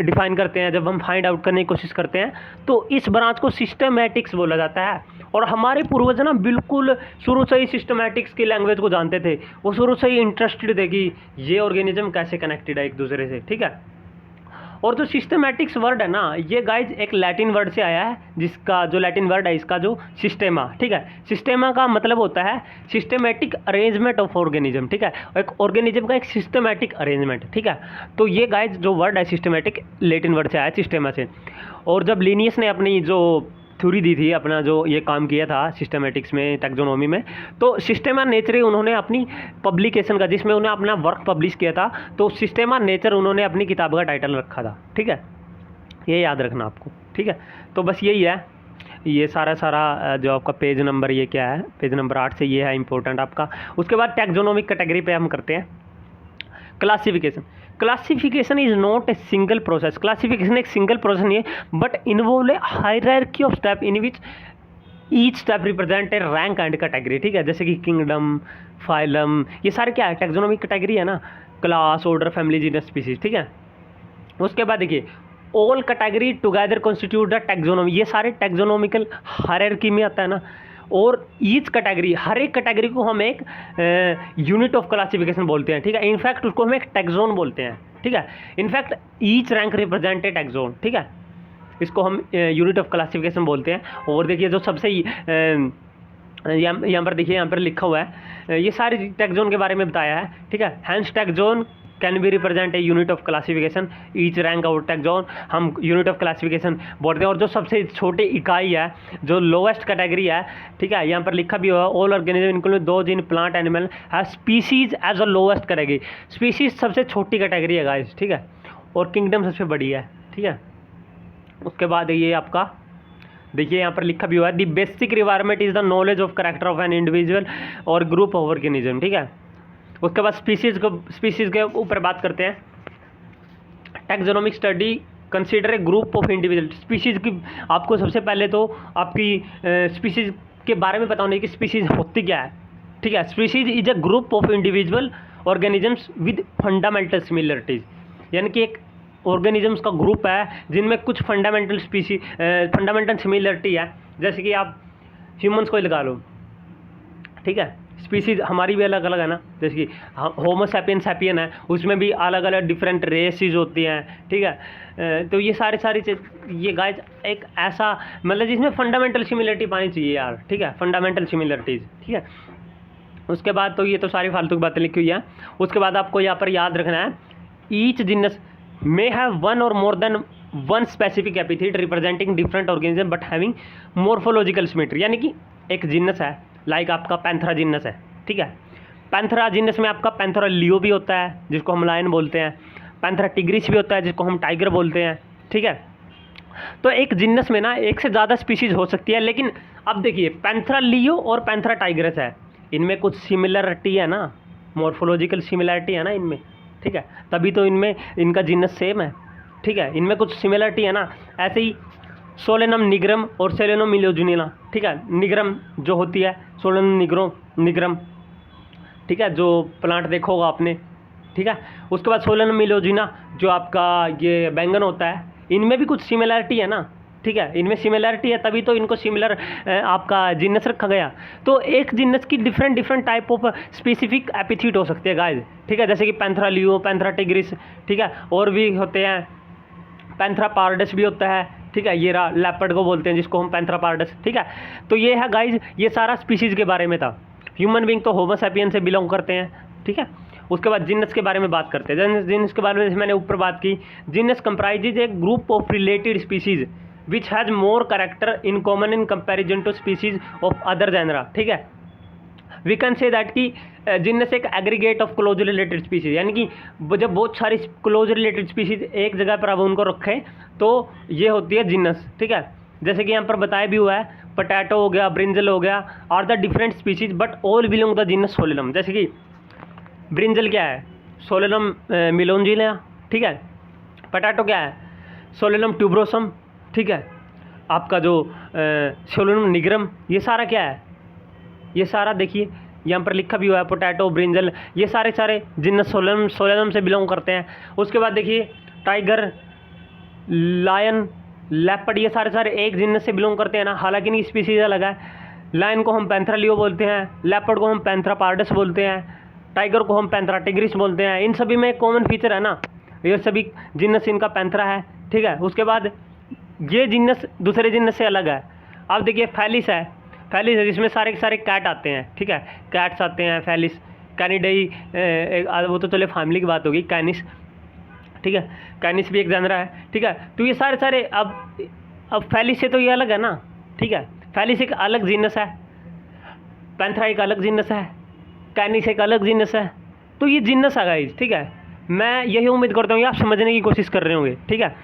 डिफाइन करते हैं, जब हम फाइंड आउट करने की कोशिश करते हैं, तो इस ब्रांच को सिस्टमैटिक्स बोला जाता है। और हमारे पूर्वज ना बिल्कुल शुरू से ही सिस्टमैटिक्स की लैंग्वेज को जानते थे, वो शुरू से ही इंटरेस्टेड थे कि ये ऑर्गेनिज्म कैसे कनेक्टेड है एक दूसरे से, ठीक है। और जो सिस्टमैटिक्स वर्ड है ना, ये गाइज एक लैटिन वर्ड से आया है, जिसका जो लैटिन वर्ड है इसका जो सिस्टेमा, ठीक है, सिस्टेमा का मतलब होता है सिस्टमैटिक अरेंजमेंट ऑफ ऑर्गेनिज्म, ठीक है, एक ऑर्गेनिज्म का एक सिस्टमैटिक अरेंजमेंट, ठीक है। तो ये गाइज जो वर्ड है सिस्टमैटिक लैटिन वर्ड से आया है, सिस्टेमा से। और जब लिनियस ने अपनी जो थ्योरी दी थी, अपना जो ये काम किया था सिस्टमेटिक्स में, टैक्सोनॉमी में, तो सिस्टेमा नेचर उन्होंने अपनी पब्लिकेशन का, जिसमें उन्होंने अपना वर्क पब्लिश किया था, तो सिस्टेमा नेचर उन्होंने अपनी किताब का टाइटल रखा था। ठीक है, ये याद रखना आपको। ठीक है, तो बस यही है, ये सारा जो आपका पेज नंबर ये क्या है, पेज नंबर 8 से ये है इंपॉर्टेंट आपका। उसके बाद टैक्सोनॉमिक कैटेगरी पे हम करते हैं classification. Classification is not a single process. Classification एक सिंगल प्रोसेस नहीं है, but involve A hierarchy of step in which each step represent A rank and category. ठीक है, जैसे कि किंगडम, फाइलम, ये सारे क्या है, टैक्सोनॉमिक कैटेगरी है ना, class, order, family, genus, species. ठीक है, उसके बाद देखिए all category together constitute the taxonomy, ये सारे टैक्सोनॉमिकल हायरार्की में आता है ना। और ईच कैटेगरी, हर एक कैटेगरी को हम एक यूनिट ऑफ क्लासिफिकेशन बोलते हैं। ठीक है, इनफैक्ट उसको हम एक टैक्सोन बोलते हैं। ठीक है, in fact each rank represent a taxon. ठीक है, इसको हम यूनिट ऑफ क्लासिफिकेशन बोलते हैं। और देखिए जो सबसे यहाँ पर देखिए, यहाँ पर लिखा हुआ है, ये सारी टैक्सोन के बारे में बताया है। ठीक है, hence taxon can be represent a unit of classification, each rank और टैक्सोन हम यूनिट ऑफ क्लासिफिकेशन बोलते हैं। और जो सबसे छोटी इकाई है, जो लोवेस्ट कैटेगरी है, ठीक है, यहाँ पर लिखा भी हुआ, all organism including those in plant animal have species as a lowest category. Species सबसे छोटी कैटेगरी है गाइस। ठीक है, और किंगडम सबसे बड़ी है। ठीक है, उसके बाद ये आपका देखिए यहाँ पर लिखा भी हुआ है, the basic requirement is the knowledge of character of an individual और ग्रुप ऑफ ऑर्गेनिज्म। ठीक है, उसके बाद स्पीसीज के ऊपर बात करते हैं। Taxonomic study consider a group of individual. Species की आपको सबसे पहले तो आपकी स्पीसीज के बारे में पता होना है कि स्पीसीज होती क्या है। ठीक है, species is a group of individual organisms with fundamental similarities, यानी कि एक ऑर्गेनिजम्स का ग्रुप है जिनमें कुछ फंडामेंटल सिमिलरिटी है। जैसे कि आप ह्यूमंस को ही लगा लो। ठीक है, स्पीसीज हमारी भी अलग अलग है ना, जैसे कि होमो सैपियन है, उसमें भी अलग अलग डिफरेंट रेसेस होती हैं। ठीक है, तो ये सारी ये गाइस एक ऐसा मतलब जिसमें फंडामेंटल सिमिलरिटी पानी चाहिए यार। ठीक है, फंडामेंटल सिमिलरिटीज़। ठीक है, उसके बाद तो ये तो सारी फालतू की बातें लिखी हुई हैं। उसके बाद आपको यहाँ पर याद रखना है, each genus may have one or more than one specific epithet representing different organism but having morphological symmetry। यानी कि एक जिनस है, लाइक आपका पैंथरा जिनस है। ठीक है, पैंथरा जिनस में आपका पैंथरा लियो भी होता है जिसको हम लायन बोलते हैं, पैंथरा टिग्रिस भी होता है जिसको हम टाइगर बोलते हैं। ठीक है, तो एक जिनस में ना एक से ज़्यादा स्पीशीज़ हो सकती है, लेकिन अब देखिए पैंथरा लियो और पैंथरा टाइगरस है, इनमें कुछ सिमिलरिटी है ना, मॉर्फोलॉजिकल सिमिलरिटी है ना इनमें। ठीक है, तभी तो इनमें इनका जिनस सेम है। ठीक है, इनमें कुछ सिमिलरिटी है ना। ऐसे ही सोलेनम निग्रम और सेलेनम मिलोजुनिना। ठीक है, निग्रम जो होती है, सोलेनम निग्रम। ठीक है, जो प्लांट देखा होगा आपने। ठीक है, उसके बाद सोलेनम मिलोजिना जो आपका ये बैंगन होता है, इनमें भी कुछ सिमिलरिटी है ना। ठीक है, इनमें सिमिलरिटी है तभी तो इनको सिमिलर आपका जिनस रखा गया। तो एक जिनस की डिफरेंट टाइप ऑफ स्पेसिफिक एपिथीट हो सकते हैं गाइस। ठीक है, जैसे कि पैंथरा लियो, पैंथरा टिग्रिस। ठीक है, और भी होते हैं, पैंथरा पार्डस भी होता है। ठीक है, ये लेपर्ड को बोलते हैं जिसको हम पैंथरा पार्डस। ठीक है, तो ये है गाइस, ये सारा स्पीसीज़ के बारे में था। ह्यूमन बींग तो होमो सैपियन से बिलोंग करते हैं। ठीक है, उसके बाद जिनस के बारे में बात करते हैं। जिनस के बारे में मैंने ऊपर बात की, genus comprises a group of related species which has more character in common in comparison to species of other genera। ठीक है, we can say that कि जिनस एक aggregate of close related species, यानी कि जब बहुत सारी क्लोज रिलेटेड स्पीसीज एक जगह पर अब उनको रखें तो ये होती है जिनस। ठीक है, जैसे कि यहाँ पर बताया भी हुआ है, पोटैटो हो गया, ब्रिंजल हो गया, are the different species but all belong the genus Solanum. जैसे कि ब्रिंजल क्या है, सोलेनम मिलोंजिना। ठीक है, पोटैटो क्या है, सोलेनम ट्यूब्रोसम। ठीक है, आपका जो सोलेनम निग्रम, ये सारा क्या है, ये सारा देखिए यहाँ पर लिखा भी हुआ है, पोटैटो, ब्रिंजल, ये सारे जिनस सोलेनम से बिलोंग करते हैं। उसके बाद देखिए टाइगर, लायन, लेपर्ड, ये सारे एक जिनस से बिलोंग करते हैं ना, हालांकि इनकी स्पीसीज अलग है। लायन को हम पैंथरा लियो बोलते हैं, लेपर्ड को हम पैंथरा पार्डस बोलते हैं, टाइगर को हम पैंथरा टिग्रिस बोलते हैं। इन सभी में एक कॉमन फीचर है ना, ये सभी जिनस इनका पैंथरा है। ठीक है, उसके बाद ये जिनस दूसरे जिनस से अलग है। अब देखिए फैलिस है, जिसमें सारे कैट आते हैं। ठीक है, कैट्स आते हैं, फैलिस, कैनिडाई, वो तो चले फैमिली की बात होगी, कैनिस। ठीक है, कैनिस भी एक जानरा है। ठीक है, तो ये सारे अब फैलिस से तो ये अलग है ना। ठीक है। फेलिस एक अलग जीनस है, पैंथरा एक अलग जीनस है, कैनिस एक अलग जीनस है। तो ये जीनस है गाइस, ठीक है। मैं यही उम्मीद करता हूँ कि आप समझने की कोशिश कर रहे होंगे, ठीक है।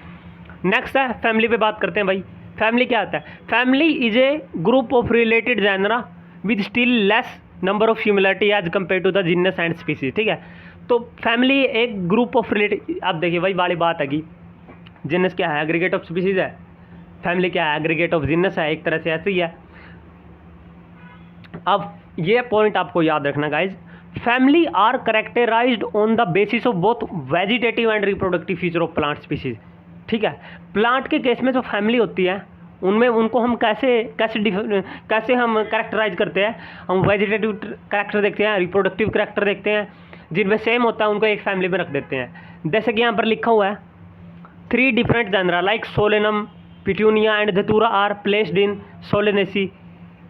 नेक्स्ट है फैमिली पे बात करते हैं भाई। फैमिली क्या आता है? Family is a group of related genera with still less number of similarity as compare to the genus and species, ठीक है। तो फैमिली एक ग्रुप ऑफ रिलेटेड, अब देखिए भाई वाली बात है कि जीनस क्या है? एग्रीगेट ऑफ स्पीसीज है। फैमिली क्या है? एग्रीगेट ऑफ जीनस है। एक तरह से ऐसे ही है। अब ये पॉइंट आपको याद रखना guys, family are characterised on the basis of both vegetative and reproductive feature of plant species, ठीक है। प्लांट के केस में जो फैमिली होती है उनमें उनको हम कैसे हम करेक्टराइज करते हैं? हम वेजिटेटिव करेक्टर देखते हैं, रिप्रोडक्टिव करेक्टर देखते हैं, जिनमें सेम होता है उनको एक फैमिली में रख देते हैं। जैसे कि यहाँ पर लिखा हुआ है 3 different genera like Solanum, Petunia and datura are placed in Solanaceae.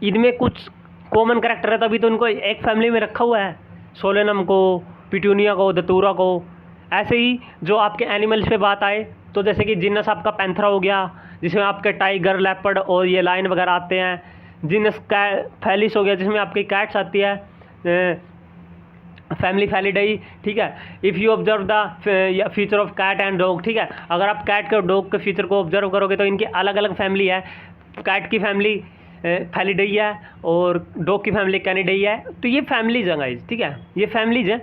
इनमें कुछ कॉमन करेक्टर है तभी तो इनको एक फैमिली में रखा हुआ है, सोलेनम को, पिट्यूनिया को, धतूरा को। ऐसे ही जो आपके एनिमल्स पे बात आए तो जैसे कि जिनस आपका पैंथरा हो गया, जिसमें आपके टाइगर, लेपर्ड और ये लायन वगैरह आते हैं। जिनस फेलिस हो गया जिसमें आपकी कैट्स आती है, फैमिली फैलिडाई, ठीक है। If you observe the feature of cat and dog, ठीक है। अगर आप कैट के और डॉग के फीचर को ऑब्जर्व करोगे तो इनकी अलग अलग फैमिली है। कैट की फैमिली फैलिडाई है और डॉग की फैमिली कैनिडाई है। तो ये फैमिलीज हैं गाइस, ठीक है, ये फैमिलीज हैं।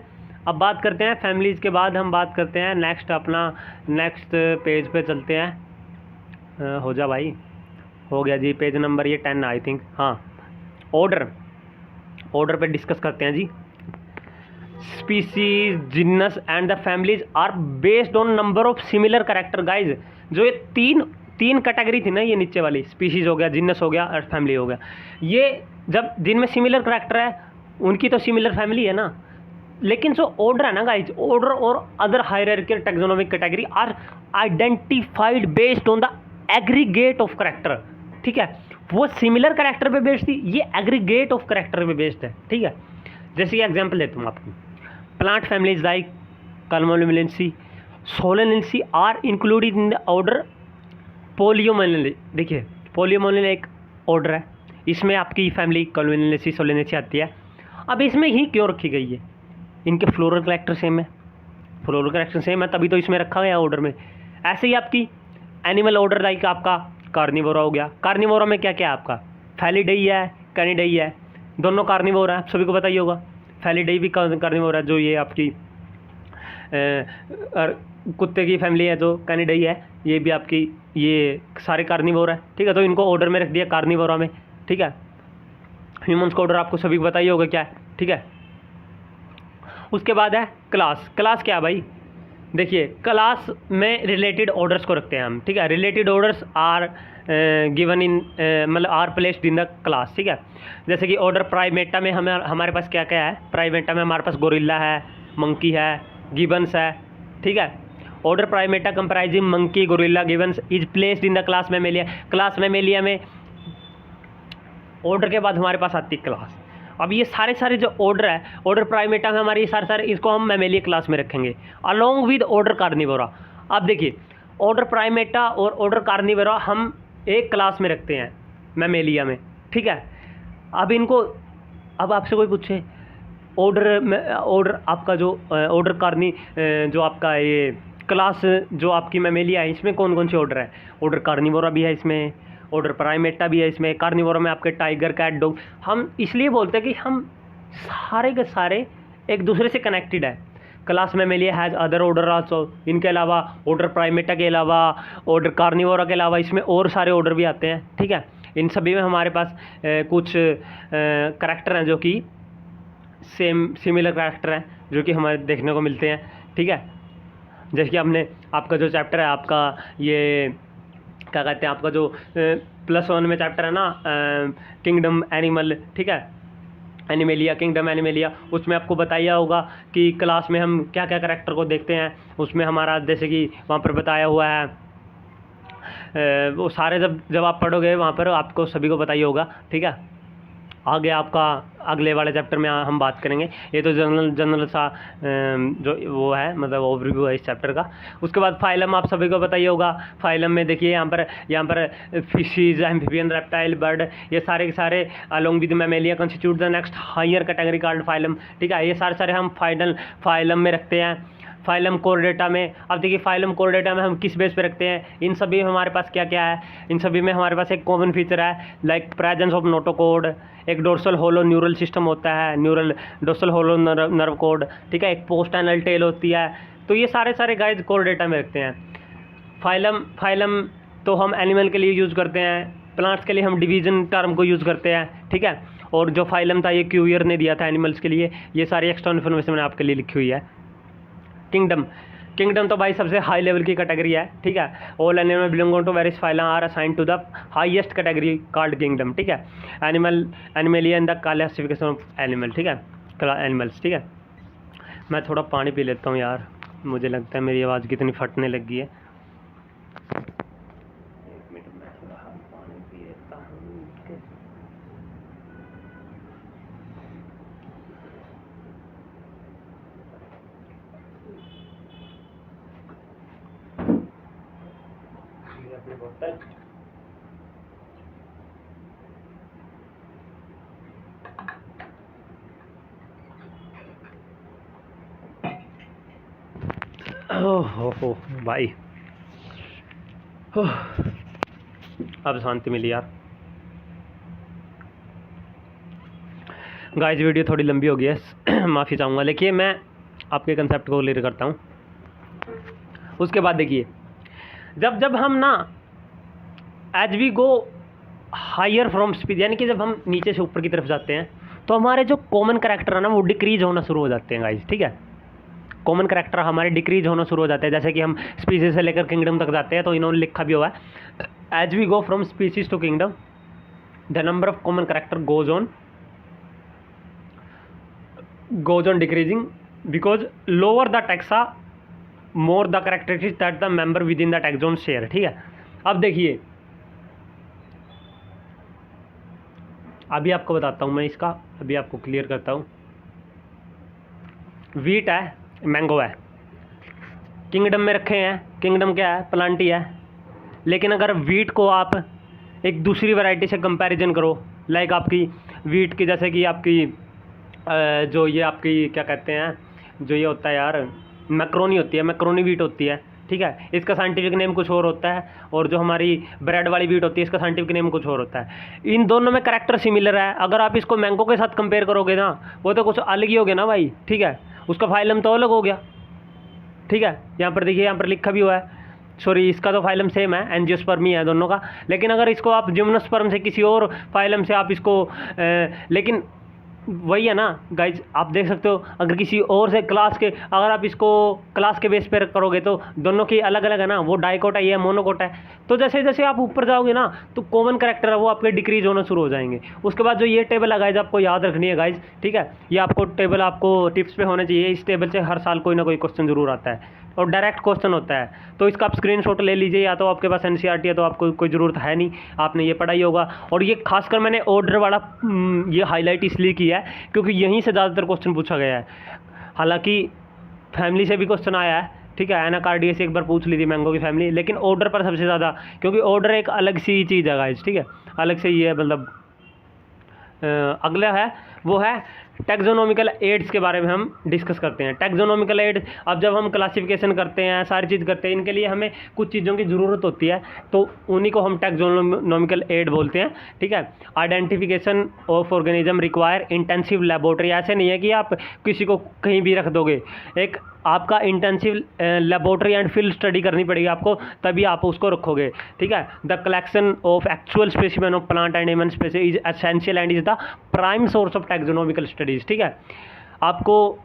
अब बात करते हैं फैमिलीज़ के बाद हम बात करते हैं नेक्स्ट पेज पे चलते हैं। हो जा भाई, हो गया जी, पेज नंबर ये 10 आई थिंक, हाँ। ऑर्डर पे डिस्कस करते हैं जी। Species, genus and the families are based on number of similar character guys. जो ये तीन कैटेगरी थी ना, ये नीचे वाली, स्पीसीज हो गया, जिनस हो गया और फैमिली हो गया, ये जब जिनमें सिमिलर कैरेक्टर है उनकी तो सिमिलर फैमिली है ना। लेकिन जो ऑर्डर है ना गाइज, ऑर्डर और other hierarchical taxonomic category are identified based on the aggregate of character, ठीक है। वो सिमिलर कैरेक्टर पे बेस्ड थी, ये एग्रीगेट ऑफ कैरेक्टर पे बेस्ड है, ठीक है। जैसे ये एग्जांपल देता हूँ आपको, plant families like convolvulaceae, solanaceae are included in the order polemoniales. देखिए पोलियोमोनेली एक ऑर्डर है, इसमें आपकी फैमिली कलमोलिनेसी, सोलेनेसी आती है। अब इसमें ही क्यों रखी गई है? इनके फ्लोरल कैरेक्टर सेम है, फ्लोरल कैरेक्टर सेम है तभी तो इसमें रखा गया ऑर्डर में। ऐसे ही आपकी एनिमल ऑर्डर लाइक आपका कार्निवोरा हो गया। कार्निवोरा में क्या क्या है आपका? फैलिडाई है, कैनिडाई है, दोनों कार्निवोरा है, सभी को पता ही होगा। फैलिडाई भी कार्निवोरा है, जो ये आपकी कुत्ते की फैमिली है जो कैनिडाई है, ये भी आपकी ये सारे कार्निवोर है, ठीक है। तो इनको ऑर्डर में रख दिया कार्निवोरा में, ठीक है। ह्यूमंस का ऑर्डर आपको सभी को पता ही होगा क्या है, ठीक है। उसके बाद है क्लास। क्लास क्या है भाई? देखिए क्लास में रिलेटेड ऑर्डर्स को रखते हैं हम, ठीक है। Related orders are given in मतलब are placed in the class, ठीक है। जैसे कि ऑर्डर प्राइमेटा में हमारे पास क्या क्या है? प्राइमेटा में हमारे पास गोरिल्ला है, मंकी है, गिबन्स है, ठीक है। Order Primata comprising monkey, gorilla, Gibbons is placed in the class Mammalia. Class Mammalia में ऑर्डर के बाद हमारे पास आती है क्लास। अब ये सारे जो ऑर्डर है, ऑर्डर प्राइमेटा में हमारे सारे इसको हम मैमेलिया क्लास में रखेंगे अलोंग विद ऑर्डर कार्निवोरा। अब देखिए ऑर्डर प्राइमेटा और ऑर्डर कार्निवोरा हम एक क्लास में रखते हैं मैमेलिया में, ठीक है। अब इनको, अब आपसे कोई पूछे ऑर्डर आपका जो ऑर्डर कार्नी जो आपका ये क्लास जो आपकी मैमेलिया है, इसमें कौन कौन से ऑर्डर है? ऑर्डर कार्निवोरा भी है इसमें, ऑर्डर प्राइमेटा भी है इसमें, कार्निवोरा में आपके टाइगर, कैट, डॉग। हम इसलिए बोलते हैं कि हम सारे के सारे एक दूसरे से कनेक्टेड है। Class Mammalia has other order also, इनके अलावा ऑर्डर प्राइमेटा के अलावा, ऑर्डर कार्निवोरा के अलावा इसमें और सारे ऑर्डर भी आते हैं, ठीक है। इन सभी में हमारे पास कुछ करैक्टर हैं जो कि सिमिलर करैक्टर हैं जो कि हमारे देखने को मिलते हैं, ठीक है। जैसे कि आपने आपका जो चैप्टर है आपका ये क्या कहते हैं, आपका जो +1 में चैप्टर है ना किंगडम एनिमल, ठीक है, एनिमेलिया, किंगडम एनिमेलिया, उसमें आपको बताया होगा कि क्लास में हम क्या क्या करैक्टर को देखते हैं। उसमें हमारा जैसे कि वहाँ पर बताया हुआ है, वो सारे जब आप पढ़ोगे वहाँ पर आपको सभी को बताइए होगा, ठीक है। आगे आपका अगले वाले चैप्टर में हम बात करेंगे। ये तो जनरल सा जो वो है, मतलब ओवरव्यू है इस चैप्टर का। उसके बाद फाइलम आप सभी को पता ही होगा। फाइलम में देखिए यहाँ पर फिशीज, एम्फिबियन, रेप्टाइल, बर्ड, ये सारे के सारे along with Mammalia constitute the next higher category called phylum. ठीक है, ये सारे हम फाइलम में रखते हैं। फाइलम कोर डेटा में, अब देखिए फाइलम कोर डेटा में हम किस बेस पे रखते हैं, इन सभी में हमारे पास क्या क्या है। इन सभी में हमारे पास एक कॉमन फीचर है, लाइक प्रेजेंस ऑफ नोटोकोड, एक डोर्सल होलो न्यूरल सिस्टम होता है, डोर्सल होलो नर्व कोड। ठीक है, एक पोस्ट एनल टेल होती है। तो ये सारे गाइज कोर डेटा में रखते हैं। फाइलम तो हम एनिमल के लिए यूज़ करते हैं, प्लांट्स के लिए हम डिवीजन टर्म को यूज़ करते हैं। ठीक है, और जो फाइलम था ये क्यूयर ने दिया था एनिमल्स के लिए। ये सारी एक्स्ट्रा इन्फॉर्मेशन मैंने आपके लिए लिखी हुई है। किंगडम तो भाई सबसे हाई लेवल की कैटेगरी है। ठीक है, all animal belonging to various phylum are assign to the highest category called kingdom. ठीक है, Animalia in the classification of animal. ठीक है, एनिमल्स। ठीक है, मैं थोड़ा पानी पी लेता हूँ यार, मुझे लगता है मेरी आवाज़ कितनी फटने लगी है। एक मिनट, मैं थोड़ा पानी पी लेता हूँ। हो भाई, अब शांति मिली यार। गाइस वीडियो थोड़ी लंबी हो गई है, माफ़ी चाहूँगा, लेकिन मैं आपके कंसेप्ट को क्लियर करता हूँ। उसके बाद देखिए, जब हम ना as we go higher from speed, यानी कि जब हम नीचे से ऊपर की तरफ जाते हैं तो हमारे जो कॉमन कैरेक्टर है ना वो डिक्रीज होना शुरू हो जाते हैं गाइस। ठीक है, कॉमन कैरेक्टर हमारे डिक्रीज होना शुरू हो जाते हैं। जैसे कि हम स्पीसीज से लेकर किंगडम तक जाते हैं, तो इन्होंने लिखा भी हुआ है, as we go from species to kingdom the number of common character goes on decreasing because lower the taxa more the characteristics that the member within the taxon share. ठीक है, अब देखिए, अभी आपको बताता हूँ मैं इसका, अभी आपको क्लियर करता हूँ। वीट है, मैंगो है, किंगडम में रखे हैं। किंगडम क्या है, प्लांट ही है। लेकिन अगर वीट को आप एक दूसरी वैरायटी से कंपैरिजन करो, लाइक आपकी वीट की, जैसे कि आपकी जो ये आपकी क्या कहते हैं, जो ये होता है यार, मैक्रोनी होती है, मैक्रोनी वीट होती है। ठीक है, इसका साइंटिफिक नेम कुछ और होता है, और जो हमारी ब्रेड वाली वीट होती है इसका साइंटिफिक नेम कुछ और होता है। इन दोनों में कैरेक्टर सिमिलर है। अगर आप इसको मैंगो के साथ कंपेयर करोगे ना, वो तो कुछ अलग ही हो गया ना भाई। ठीक है, उसका फाइलम तो अलग हो गया। ठीक है, यहाँ पर देखिए, यहाँ पर लिखा भी हुआ है, सॉरी इसका तो फाइलम सेम है, एंजियोस्पर्मी है दोनों का। लेकिन अगर इसको आप जिम्नोस्पर्म से किसी और फाइलम से आप इसको लेकिन वही है ना गाइज, आप देख सकते हो, अगर किसी और से क्लास के, अगर आप इसको क्लास के बेस पर करोगे तो दोनों की अलग अलग है ना, वो डाइकोट है, ये मोनोकोट है। तो जैसे जैसे आप ऊपर जाओगे ना तो कॉमन कैरेक्टर है वो आपके डिक्रीज होना शुरू हो जाएंगे। उसके बाद जो ये टेबल है गाइज, आपको याद रखनी है गाइज। ठीक है, ये आपको टेबल आपको टिप्स पे होना चाहिए। इस टेबल से हर साल कोई ना कोई क्वेश्चन जरूर आता है, और डायरेक्ट क्वेश्चन होता है। तो इसका आप स्क्रीनशॉट ले लीजिए, या तो आपके पास एनसीईआरटी है तो आपको कोई ज़रूरत है नहीं, आपने ये पढ़ा ही होगा। और ये खासकर मैंने ऑर्डर वाला ये हाईलाइट इसलिए किया है क्योंकि यहीं से ज़्यादातर क्वेश्चन पूछा गया है। हालांकि फैमिली से भी क्वेश्चन आया है। ठीक है, एनाकार्डिया से एक बार पूछ ली थी मैंगो की फैमिली, लेकिन ऑर्डर पर सबसे ज़्यादा, क्योंकि ऑर्डर एक अलग सी चीज़ है गाइस। ठीक है, अलग से ये है, मतलब अगला है वो है टैक्सोनॉमिकल एड्स के बारे में हम डिस्कस करते हैं। टैक्सोनॉमिकल एड, अब जब हम क्लासिफिकेशन करते हैं, सारी चीज़ करते हैं, इनके लिए हमें कुछ चीज़ों की ज़रूरत होती है, तो उन्हीं को हम टैक्सोनॉमिकल एड बोलते हैं। ठीक है, identification of organism require intensive laboratory. ऐसे नहीं है कि आप किसी को कहीं भी रख दोगे, एक आपका intensive laboratory and field study करनी पड़ेगी आपको, तभी आप उसको रखोगे। ठीक है, the collection of actual specimen of plant and animal species is essential and is the prime source of taxonomical studies. ठीक है, आपको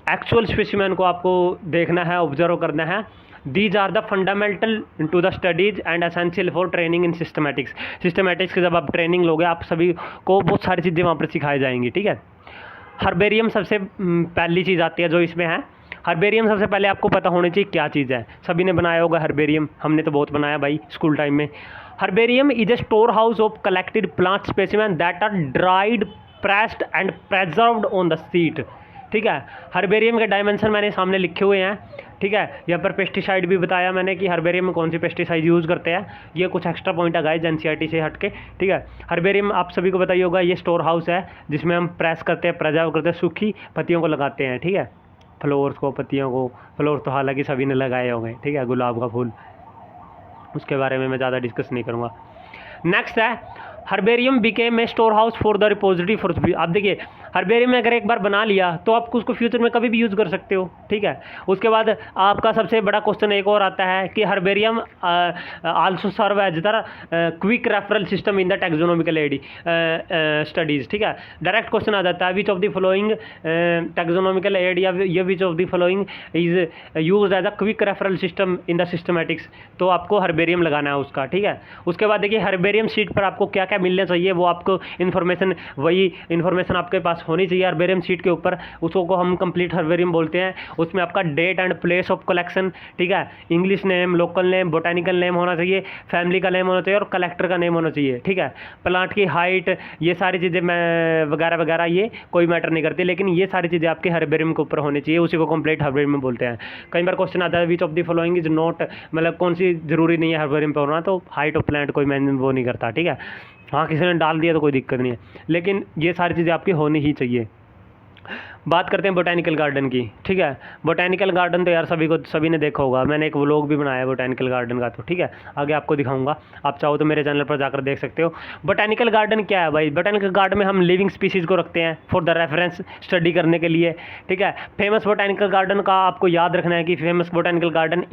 एक्चुअल स्पेसिमेन को आपको देखना है, ऑब्जर्व करना है। These are the fundamental to the studies and essential for training in systematics. Systematics की जब आप ट्रेनिंग लोगे, आप सभी को बहुत सारी चीज़ें वहाँ पर सिखाई जाएंगी। ठीक है, हर्बेरियम सबसे पहली चीज़ आती है जो इसमें है। हर्बेरियम सबसे पहले आपको पता होनी चाहिए क्या चीज़ है। सभी ने बनाया होगा हर्बेरियम, हमने तो बहुत बनाया भाई स्कूल टाइम में। Herbarium is a store house of collected plant specimen that are dried pressed and preserved on the sheet. ठीक है, हर्बेरियम के डायमेंशन मैंने सामने लिखे हुए हैं। ठीक है, यहाँ पर पेस्टिसाइड भी बताया मैंने कि हर्बेरियम में कौन सी पेस्टिसाइड यूज़ करते हैं। ये कुछ एक्स्ट्रा पॉइंट आ गए एनसीईआरटी से हट के। ठीक है, हर्बेरियम आप सभी को बताइए होगा, ये स्टोर हाउस है जिसमें हम प्रेस करते हैं, प्रिजर्व करते हैं, सूखी पत्तियों को लगाते हैं। ठीक है, फ्लोर्स को, पत्तियों को। फ्लोर तो हालांकि सभी ने लगाए होंगे। ठीक है, गुलाब का फूल, उसके बारे में मैं ज़्यादा डिस्कस नहीं करूँगा। नेक्स्ट है herbarium became a store house for the repository for. आप देखिए, हर्बेरियम में अगर एक बार बना लिया तो आप उसको फ्यूचर में कभी भी यूज़ कर सकते हो। ठीक है, उसके बाद आपका सबसे बड़ा क्वेश्चन एक और आता है कि herbarium also serve as the quick referral system in the taxonomical studies. ठीक है, डायरेक्ट क्वेश्चन आ जाता है, which of the following taxonomical aid या which of the following is use as a quick referral system in the systematics. तो आपको herbarium लगाना है उसका। ठीक है, उसके बाद देखिए हर्बेरियम शीट पर आपको क्या क्या मिलना चाहिए, वो आपको इन्फॉर्मेशन, वही इन्फॉर्मेशन आपके पास होनी चाहिए हर्बेरियम शीट के ऊपर। उसको को हम कंप्लीट हर्बेरियम बोलते हैं। उसमें आपका date and place of collection, ठीक है, English name, local name, botanical name होना चाहिए, फैमिली का नेम होना चाहिए और कलेक्टर का नेम होना चाहिए। ठीक है, प्लांट की हाइट, ये सारी चीज़ें मैं वगैरह वगैरह ये कोई मैटर नहीं करती, लेकिन ये सारी चीज़ें आपके हर्बेरियम के ऊपर होनी चाहिए। उसी को कंप्लीट हर्बेरियम बोलते हैं। कई बार क्वेश्चन आता है which of the following is not, मतलब कौन सी जरूरी नहीं है हर्बेरियम पे होना, तो हाइट ऑफ प्लांट कोई मैं वो नहीं करता। ठीक है, हाँ किसी ने डाल दिया तो कोई दिक्कत नहीं है, लेकिन ये सारी चीज़ें आपकी होनी ही चाहिए। बात करते हैं बोटैनिकल गार्डन की। ठीक है, बोटैनिकल गार्डन तो यार सभी ने देखा होगा, मैंने एक व्लॉग भी बनाया है बोटैनिकल गार्डन का। तो ठीक है, आगे आपको दिखाऊंगा, आप चाहो तो मेरे चैनल पर जाकर देख सकते हो। बोटैनिकल गार्डन क्या है भाई? बोटैनिकल गार्डन में हम लिविंग स्पीसीज़ को रखते हैं फॉर द रेफरेंस स्टडी करने के लिए। ठीक है, फेमस बोटैनिकल गार्डन का आपको याद रखना है कि फेमस बोटैनिकल गार्डन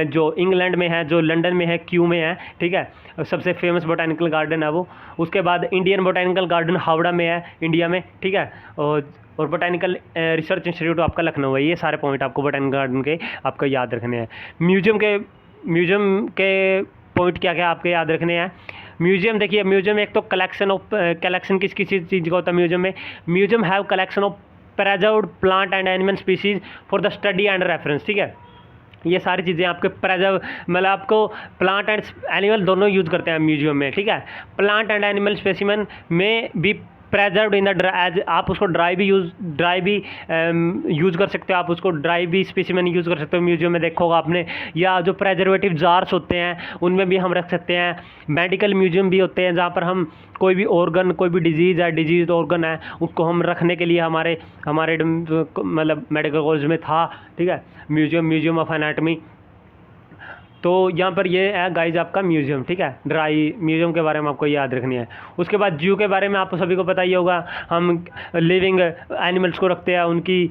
जो इंग्लैंड में है, जो लंदन में है, क्यू में है। ठीक है, सबसे फेमस बोटैनिकल गार्डन है वो। उसके बाद इंडियन बोटैनिकल गार्डन हावड़ा में है, इंडिया में। ठीक है, और बोटैनिकल रिसर्च इंस्टीट्यूट आपका लखनऊ है। ये सारे पॉइंट आपको बोटैनिकल गार्डन के आपको याद रखने हैं। म्यूजियम के पॉइंट क्या क्या आपके याद रखने हैं। म्यूजियम देखिए, म्यूजियम एक तो कलेक्शन किस चीज़ का होता है म्यूजियम में? Museum have collection of preserved plant and animal species for the study and reference. ठीक है, ये सारी चीज़ें आपके प्रेजर्व, मतलब आपको प्लांट एंड एनिमल दोनों यूज़ करते हैं म्यूजियम में। ठीक है, प्लांट एंड एनिमल स्पेसिमेन में भी प्रेजर्व्ड इन द एज, आप उसको ड्राई भी यूज़ कर सकते हो, आप उसको ड्राई भी स्पेसिमेन यूज़ कर सकते हो म्यूजियम में, देखा होगा आपने। या जो प्रेजर्वेटिव जार्स होते हैं उनमें भी हम रख सकते हैं। मेडिकल म्यूजियम भी होते हैं जहाँ पर हम कोई भी ऑर्गन, कोई भी डिजीज़ है, डिजीज ऑर्गन है, उसको हम रखने के लिए हमारे मतलब मेडिकल कॉलेज में था। ठीक है, म्यूजियम ऑफ एनाटमी। तो यहाँ पर ये है गाइज आपका म्यूजियम। ठीक है, ड्राई म्यूजियम के बारे में आपको याद रखनी है। उसके बाद जू के बारे में आप सभी को पता ही होगा, हम लिविंग एनिमल्स को रखते हैं उनकी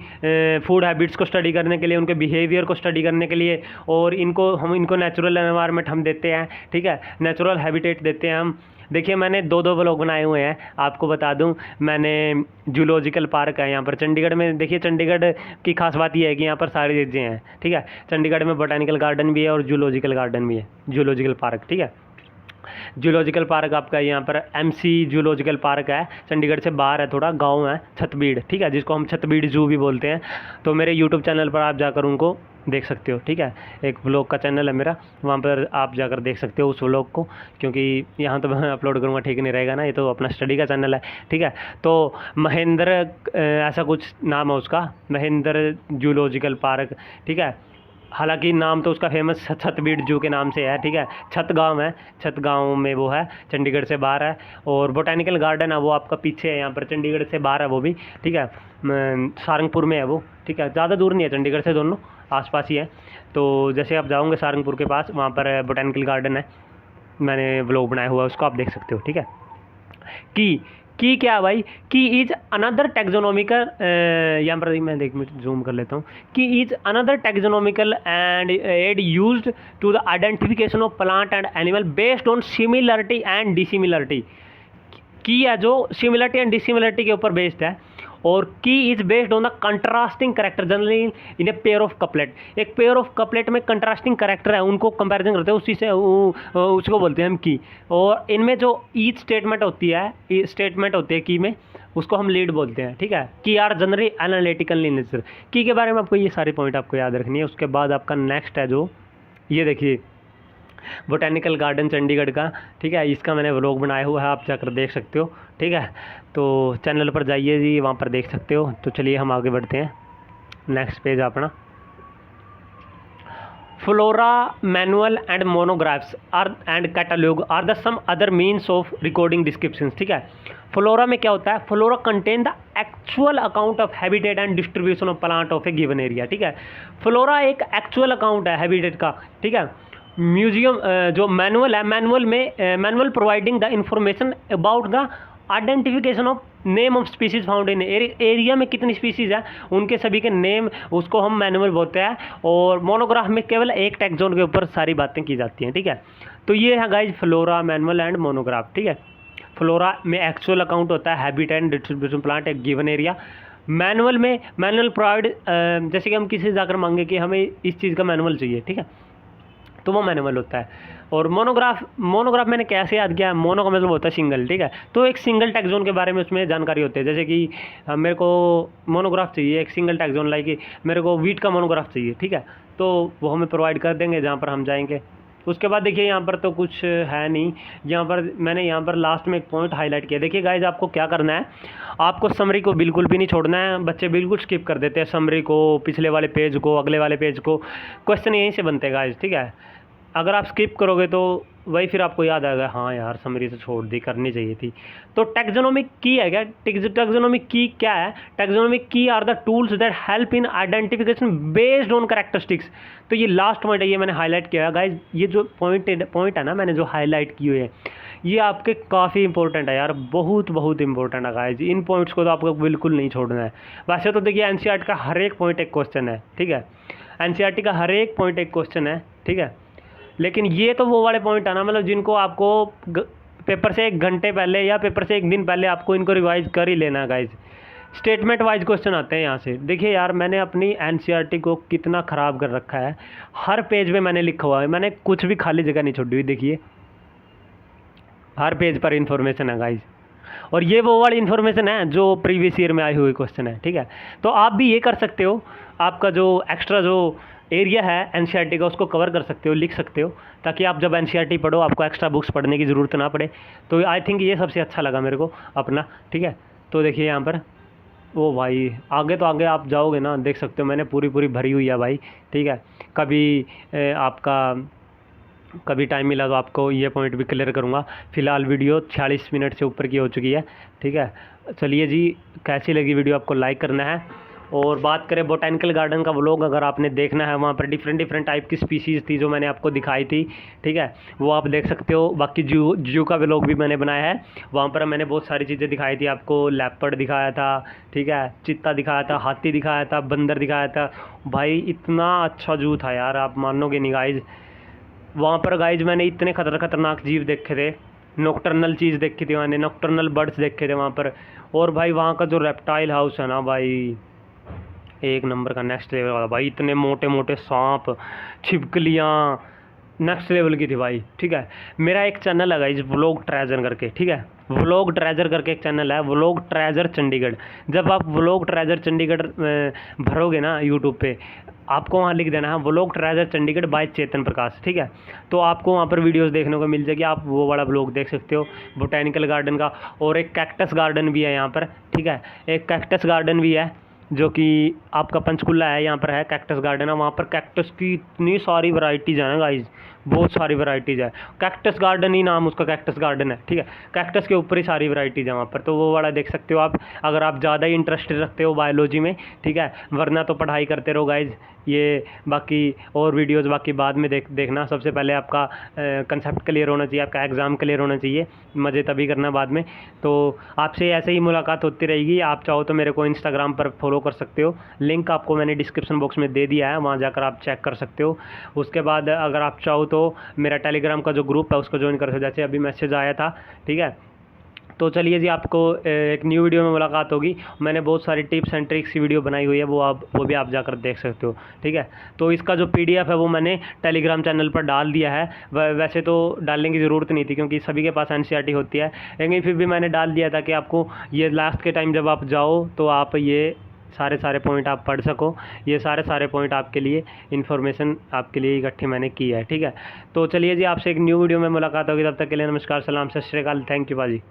फूड हैबिट्स को स्टडी करने के लिए, उनके बिहेवियर को स्टडी करने के लिए, और इनको नेचुरल एनवायरनमेंट हम देते हैं। ठीक है, नेचुरल हैबिटेट देते हैं हम। देखिए, मैंने दो व्लॉग बनाए हुए हैं, आपको बता दूं। मैंने जूलॉजिकल पार्क है यहाँ पर चंडीगढ़ में। देखिए, चंडीगढ़ की खास बात यह है कि यहाँ पर सारी चीज़ें हैं। ठीक है, चंडीगढ़ में बोटैनिकल गार्डन भी है और जूलॉजिकल गार्डन भी है, जूलॉजिकल पार्क। ठीक है, जूलॉजिकल पार्क आपका यहाँ पर MC जूलॉजिकल पार्क है, चंडीगढ़ से बाहर है, थोड़ा गांव है, छतबीड़। ठीक है, जिसको हम छतबीड़ जू भी बोलते हैं। तो मेरे यूट्यूब चैनल पर आप जाकर उनको देख सकते हो। ठीक है, एक व्लॉग का चैनल है मेरा, वहाँ पर आप जाकर देख सकते हो उस व्लॉग को, क्योंकि यहाँ तो मैं अपलोड करूँगा ठीक नहीं रहेगा ना, ये तो अपना स्टडी का चैनल है। ठीक है, तो महेंद्र ऐसा कुछ नाम है उसका, महेंद्र जूलॉजिकल पार्क। ठीक है, हालांकि नाम तो उसका फेमस छतबीड़ जू के नाम से है। ठीक है, छतगांव है, छतगांव में वो है, चंडीगढ़ से बाहर है। और बोटैनिकल गार्डन है वो आपका पीछे है, यहाँ पर चंडीगढ़ से बाहर है वो भी। ठीक है, सारंगपुर में है वो। ठीक है, ज़्यादा दूर नहीं है चंडीगढ़ से, दोनों आसपास ही है। तो जैसे आप जाओगे सारंगपुर के पास, वहाँ पर बोटैनिकल गार्डन है, मैंने व्लॉग बनाया हुआ है, उसको आप देख सकते हो। ठीक है, की क्या है भाई? की इज अनदर टैक्सोनॉमिकल, यहाँ पर मैं जूम कर लेता हूँ। Key is another taxonomical and aid used to the identification of plant and animal based on similarity and dissimilarity. Key है जो सिमिलरिटी एंड डिसिमिलरिटी के ऊपर बेस्ड है, और की is based on the contrasting character generally in a pair of couplet. एक pair of couplet में contrasting character है, उनको कंपैरिजन करते हैं, उसी से उसको बोलते हैं हम की। और इनमें जो ईच स्टेटमेंट होती है की में, उसको हम लीड बोलते हैं। ठीक है, key are generally analytical in nature. Key के बारे में आपको ये सारे पॉइंट आपको याद रखनी है। उसके बाद आपका नेक्स्ट है जो, ये देखिए, बोटेनिकल गार्डन चंडीगढ़ का, ठीक है। इसका मैंने व्लॉग बनाया हुआ है, आप जाकर देख सकते हो, ठीक है। तो चैनल पर जाइए जी, वहाँ पर देख सकते हो। तो चलिए हम आगे बढ़ते हैं। नेक्स्ट पेज अपना। Flora manual and monographs are and catalog are the some other means of recording descriptions, ठीक है। फ्लोरा में क्या होता है? Flora contain the actual account of habitat and distribution of plant of a given area, ठीक है। Flora एक actual account है हैबिटेट का, ठीक है। म्यूजियम जो मैनुअल है, मैनुअल में manual providing the information about the identification of name of species found in area में कितनी स्पीसीज है उनके सभी के नेम, उसको हम मैनुअल बोलते हैं। और मोनोग्राफ में केवल एक टैक्सोन के ऊपर सारी बातें की जाती हैं, ठीक है। तो ये है guys flora manual and monograph, ठीक है। फ्लोरा में एक्चुअल अकाउंट होता है हैबिटेट एंड डिस्ट्रीब्यूशन प्लांट एक गिवन एरिया। मैनुअल में मैनुअल प्रोवाइड, जैसे कि हम किसी से जाकर मांगे कि हमें इस चीज़ का मैनुअल चाहिए, ठीक है, तो वो मैनुअल होता है। और मोनोग्राफ मैंने कैसे याद किया? मोनो का मतलब होता है सिंगल, ठीक है। तो एक सिंगल टैक्सोन के बारे में उसमें जानकारी होती है। जैसे कि मेरे को मोनोग्राफ चाहिए एक सिंगल टैक्सोन, लाइक मेरे को वीट का मोनोग्राफ चाहिए, ठीक है, तो वो हमें प्रोवाइड कर देंगे जहाँ पर हम जाएंगे। उसके बाद देखिए यहाँ पर तो कुछ है नहीं, यहाँ पर मैंने यहाँ पर लास्ट में एक पॉइंट हाईलाइट किया। देखिए गाइज, आपको क्या करना है, आपको समरी को बिल्कुल भी नहीं छोड़ना है। बच्चे बिल्कुल स्किप कर देते हैं समरी को, पिछले वाले पेज को, अगले वाले पेज को। क्वेश्चन यहीं से बनते हैं गाइज, ठीक है। अगर आप स्किप करोगे तो वही फिर आपको याद आएगा, हाँ यार समरी से छोड़ दी, करनी चाहिए थी। तो टैक्सोनॉमिक की है क्या? टैक्सोनॉमिक की क्या है? Taxonomic key are the tools that help in identification based on characteristics. तो ये लास्ट पॉइंट है, ये मैंने हाईलाइट किया है गाइज। ये जो पॉइंट है ना, मैंने जो हाईलाइट किए हुए हैं, ये आपके काफ़ी इंपॉर्टेंट है यार, बहुत इंपॉर्टेंट है गाइज। इन पॉइंट्स को तो आपको बिल्कुल नहीं छोड़ना है। वैसे तो देखिए एनसीईआरटी का हर एक पॉइंट एक क्वेश्चन है, ठीक है। एनसीईआरटी का हर एक पॉइंट एक क्वेश्चन है, ठीक है। लेकिन ये तो वो वाले पॉइंट है ना, मतलब जिनको आपको पेपर से 1 घंटे पहले या पेपर से 1 दिन पहले आपको इनको रिवाइज कर ही लेना है गाइज। स्टेटमेंट वाइज क्वेश्चन आते हैं यहाँ से। देखिए यार, मैंने अपनी एनसीईआरटी को कितना ख़राब कर रखा है। हर पेज पे मैंने लिखा हुआ है, मैंने कुछ भी खाली जगह नहीं छोड़ी हुई। देखिए हर पेज पर इन्फॉर्मेशन है गाइज, और ये वो वाली इन्फॉर्मेशन है जो प्रीवियस ईयर में आई हुई क्वेश्चन है, ठीक है। तो आप भी ये कर सकते हो, आपका जो एक्स्ट्रा जो एरिया है एनसीईआरटी का उसको कवर कर सकते हो, लिख सकते हो, ताकि आप जब एनसीईआरटी पढ़ो आपको एक्स्ट्रा बुक्स पढ़ने की ज़रूरत ना पड़े। तो आई थिंक ये सबसे अच्छा लगा मेरे को अपना, ठीक है। तो देखिए यहाँ पर ओ भाई, आगे तो आगे आप जाओगे ना, देख सकते हो मैंने पूरी भरी हुई है भाई, ठीक है। कभी टाइम मिला तो आपको ये पॉइंट भी क्लियर करूँगा। फ़िलहाल वीडियो 46 मिनट से ऊपर की हो चुकी है, ठीक है। चलिए जी, कैसी लगी वीडियो आपको लाइक करना है। और बात करें बोटेनिकल गार्डन का व्लॉग, अगर आपने देखना है, वहाँ पर डिफरेंट टाइप की स्पीसीज़ थी जो मैंने आपको दिखाई थी, ठीक है, वो आप देख सकते हो। बाकी जू का व्लॉग भी मैंने बनाया है, वहाँ पर मैंने बहुत सारी चीज़ें दिखाई थी आपको। लेपर्ड दिखाया था, ठीक है, चीता दिखाया था, हाथी दिखाया था, बंदर दिखाया था। भाई इतना अच्छा जू था यार, आप मानोगे नहीं गाइज। वहाँ पर गाइज मैंने इतने खतरनाक जीव देखे थे, नॉकटर्नल चीज़ देखी थी मैंने, नॉकटर्नल बर्ड्स देखे थे वहाँ पर। और भाई वहाँ का जो रेप्टाइल हाउस है ना भाई, एक नंबर का, नेक्स्ट लेवल वाला भाई। इतने मोटे सांप, छिपकलियाँ, नेक्स्ट लेवल की थी भाई, ठीक है। मेरा एक चैनल है गाइस व्लॉग ट्रेजर करके, ठीक है, व्लॉग ट्रेजर करके एक चैनल है, व्लॉग ट्रेजर चंडीगढ़। जब आप व्लॉग ट्रेजर चंडीगढ़ भरोगे ना यूट्यूब पे, आपको वहाँ लिख देना है व्लॉग ट्रेजर चंडीगढ़ बाय चेतन प्रकाश, ठीक है। तो आपको वहाँ पर वीडियोस देखने को मिल जाएगी, आप वो वाला व्लॉग देख सकते हो बोटेनिकल गार्डन का। और एक कैक्टस गार्डन भी है यहाँ पर, ठीक है, एक कैक्टस गार्डन भी है जो कि आपका पंचकुला है, यहाँ पर है कैक्टस गार्डन है। वहाँ पर कैक्टस की इतनी सारी वैरायटीज़ हैं गाइज, बहुत सारी वैरायटीज़ है। कैक्टस गार्डन ही नाम उसका कैक्टस गार्डन है, ठीक है। कैक्टस के ऊपर ही सारी वैरायटीज़ है वहाँ पर, तो वो वाला देख सकते हो आप, अगर आप ज़्यादा ही इंटरेस्टेड रखते हो बायोलॉजी में, ठीक है। वरना तो पढ़ाई करते रहो गाइज, ये बाकी और वीडियोस बाकी बाद में देखना। सबसे पहले आपका कंसेप्ट क्लियर होना चाहिए, आपका एग्ज़ाम क्लियर होना चाहिए, मज़े तभी करना बाद में। तो आपसे ऐसे ही मुलाकात होती रहेगी। आप चाहो तो मेरे को इंस्टाग्राम पर फॉलो कर सकते हो, लिंक आपको मैंने डिस्क्रिप्शन बॉक्स में दे दिया है, वहाँ जाकर आप चेक कर सकते हो। उसके बाद अगर आप चाहो तो मेरा टेलीग्राम का जो ग्रुप है उसको ज्वाइन कर सकते हो, जैसे अभी मैसेज आया था, ठीक है। तो चलिए जी, आपको एक न्यू वीडियो में मुलाकात होगी। मैंने बहुत सारी टिप्स एंड ट्रिक्स की वीडियो बनाई हुई है, वो भी आप जाकर देख सकते हो, ठीक है। तो इसका जो PDF है वो मैंने टेलीग्राम चैनल पर डाल दिया है। वैसे तो डालने की ज़रूरत नहीं थी क्योंकि सभी के पास NCERT होती है, लेकिन फिर भी मैंने डाल दिया था कि आपको ये लास्ट के टाइम जब आप जाओ तो आप ये सारे पॉइंट आप पढ़ सको। ये सारे पॉइंट आपके लिए इन्फॉर्मेशन आपके लिए इकट्ठी मैंने की है, ठीक है। तो चलिए जी, आपसे एक न्यू वीडियो में मुलाकात होगी, तब तक के लिए नमस्कार, सलाम, सत श्री अकाल, थैंक यू बाजी।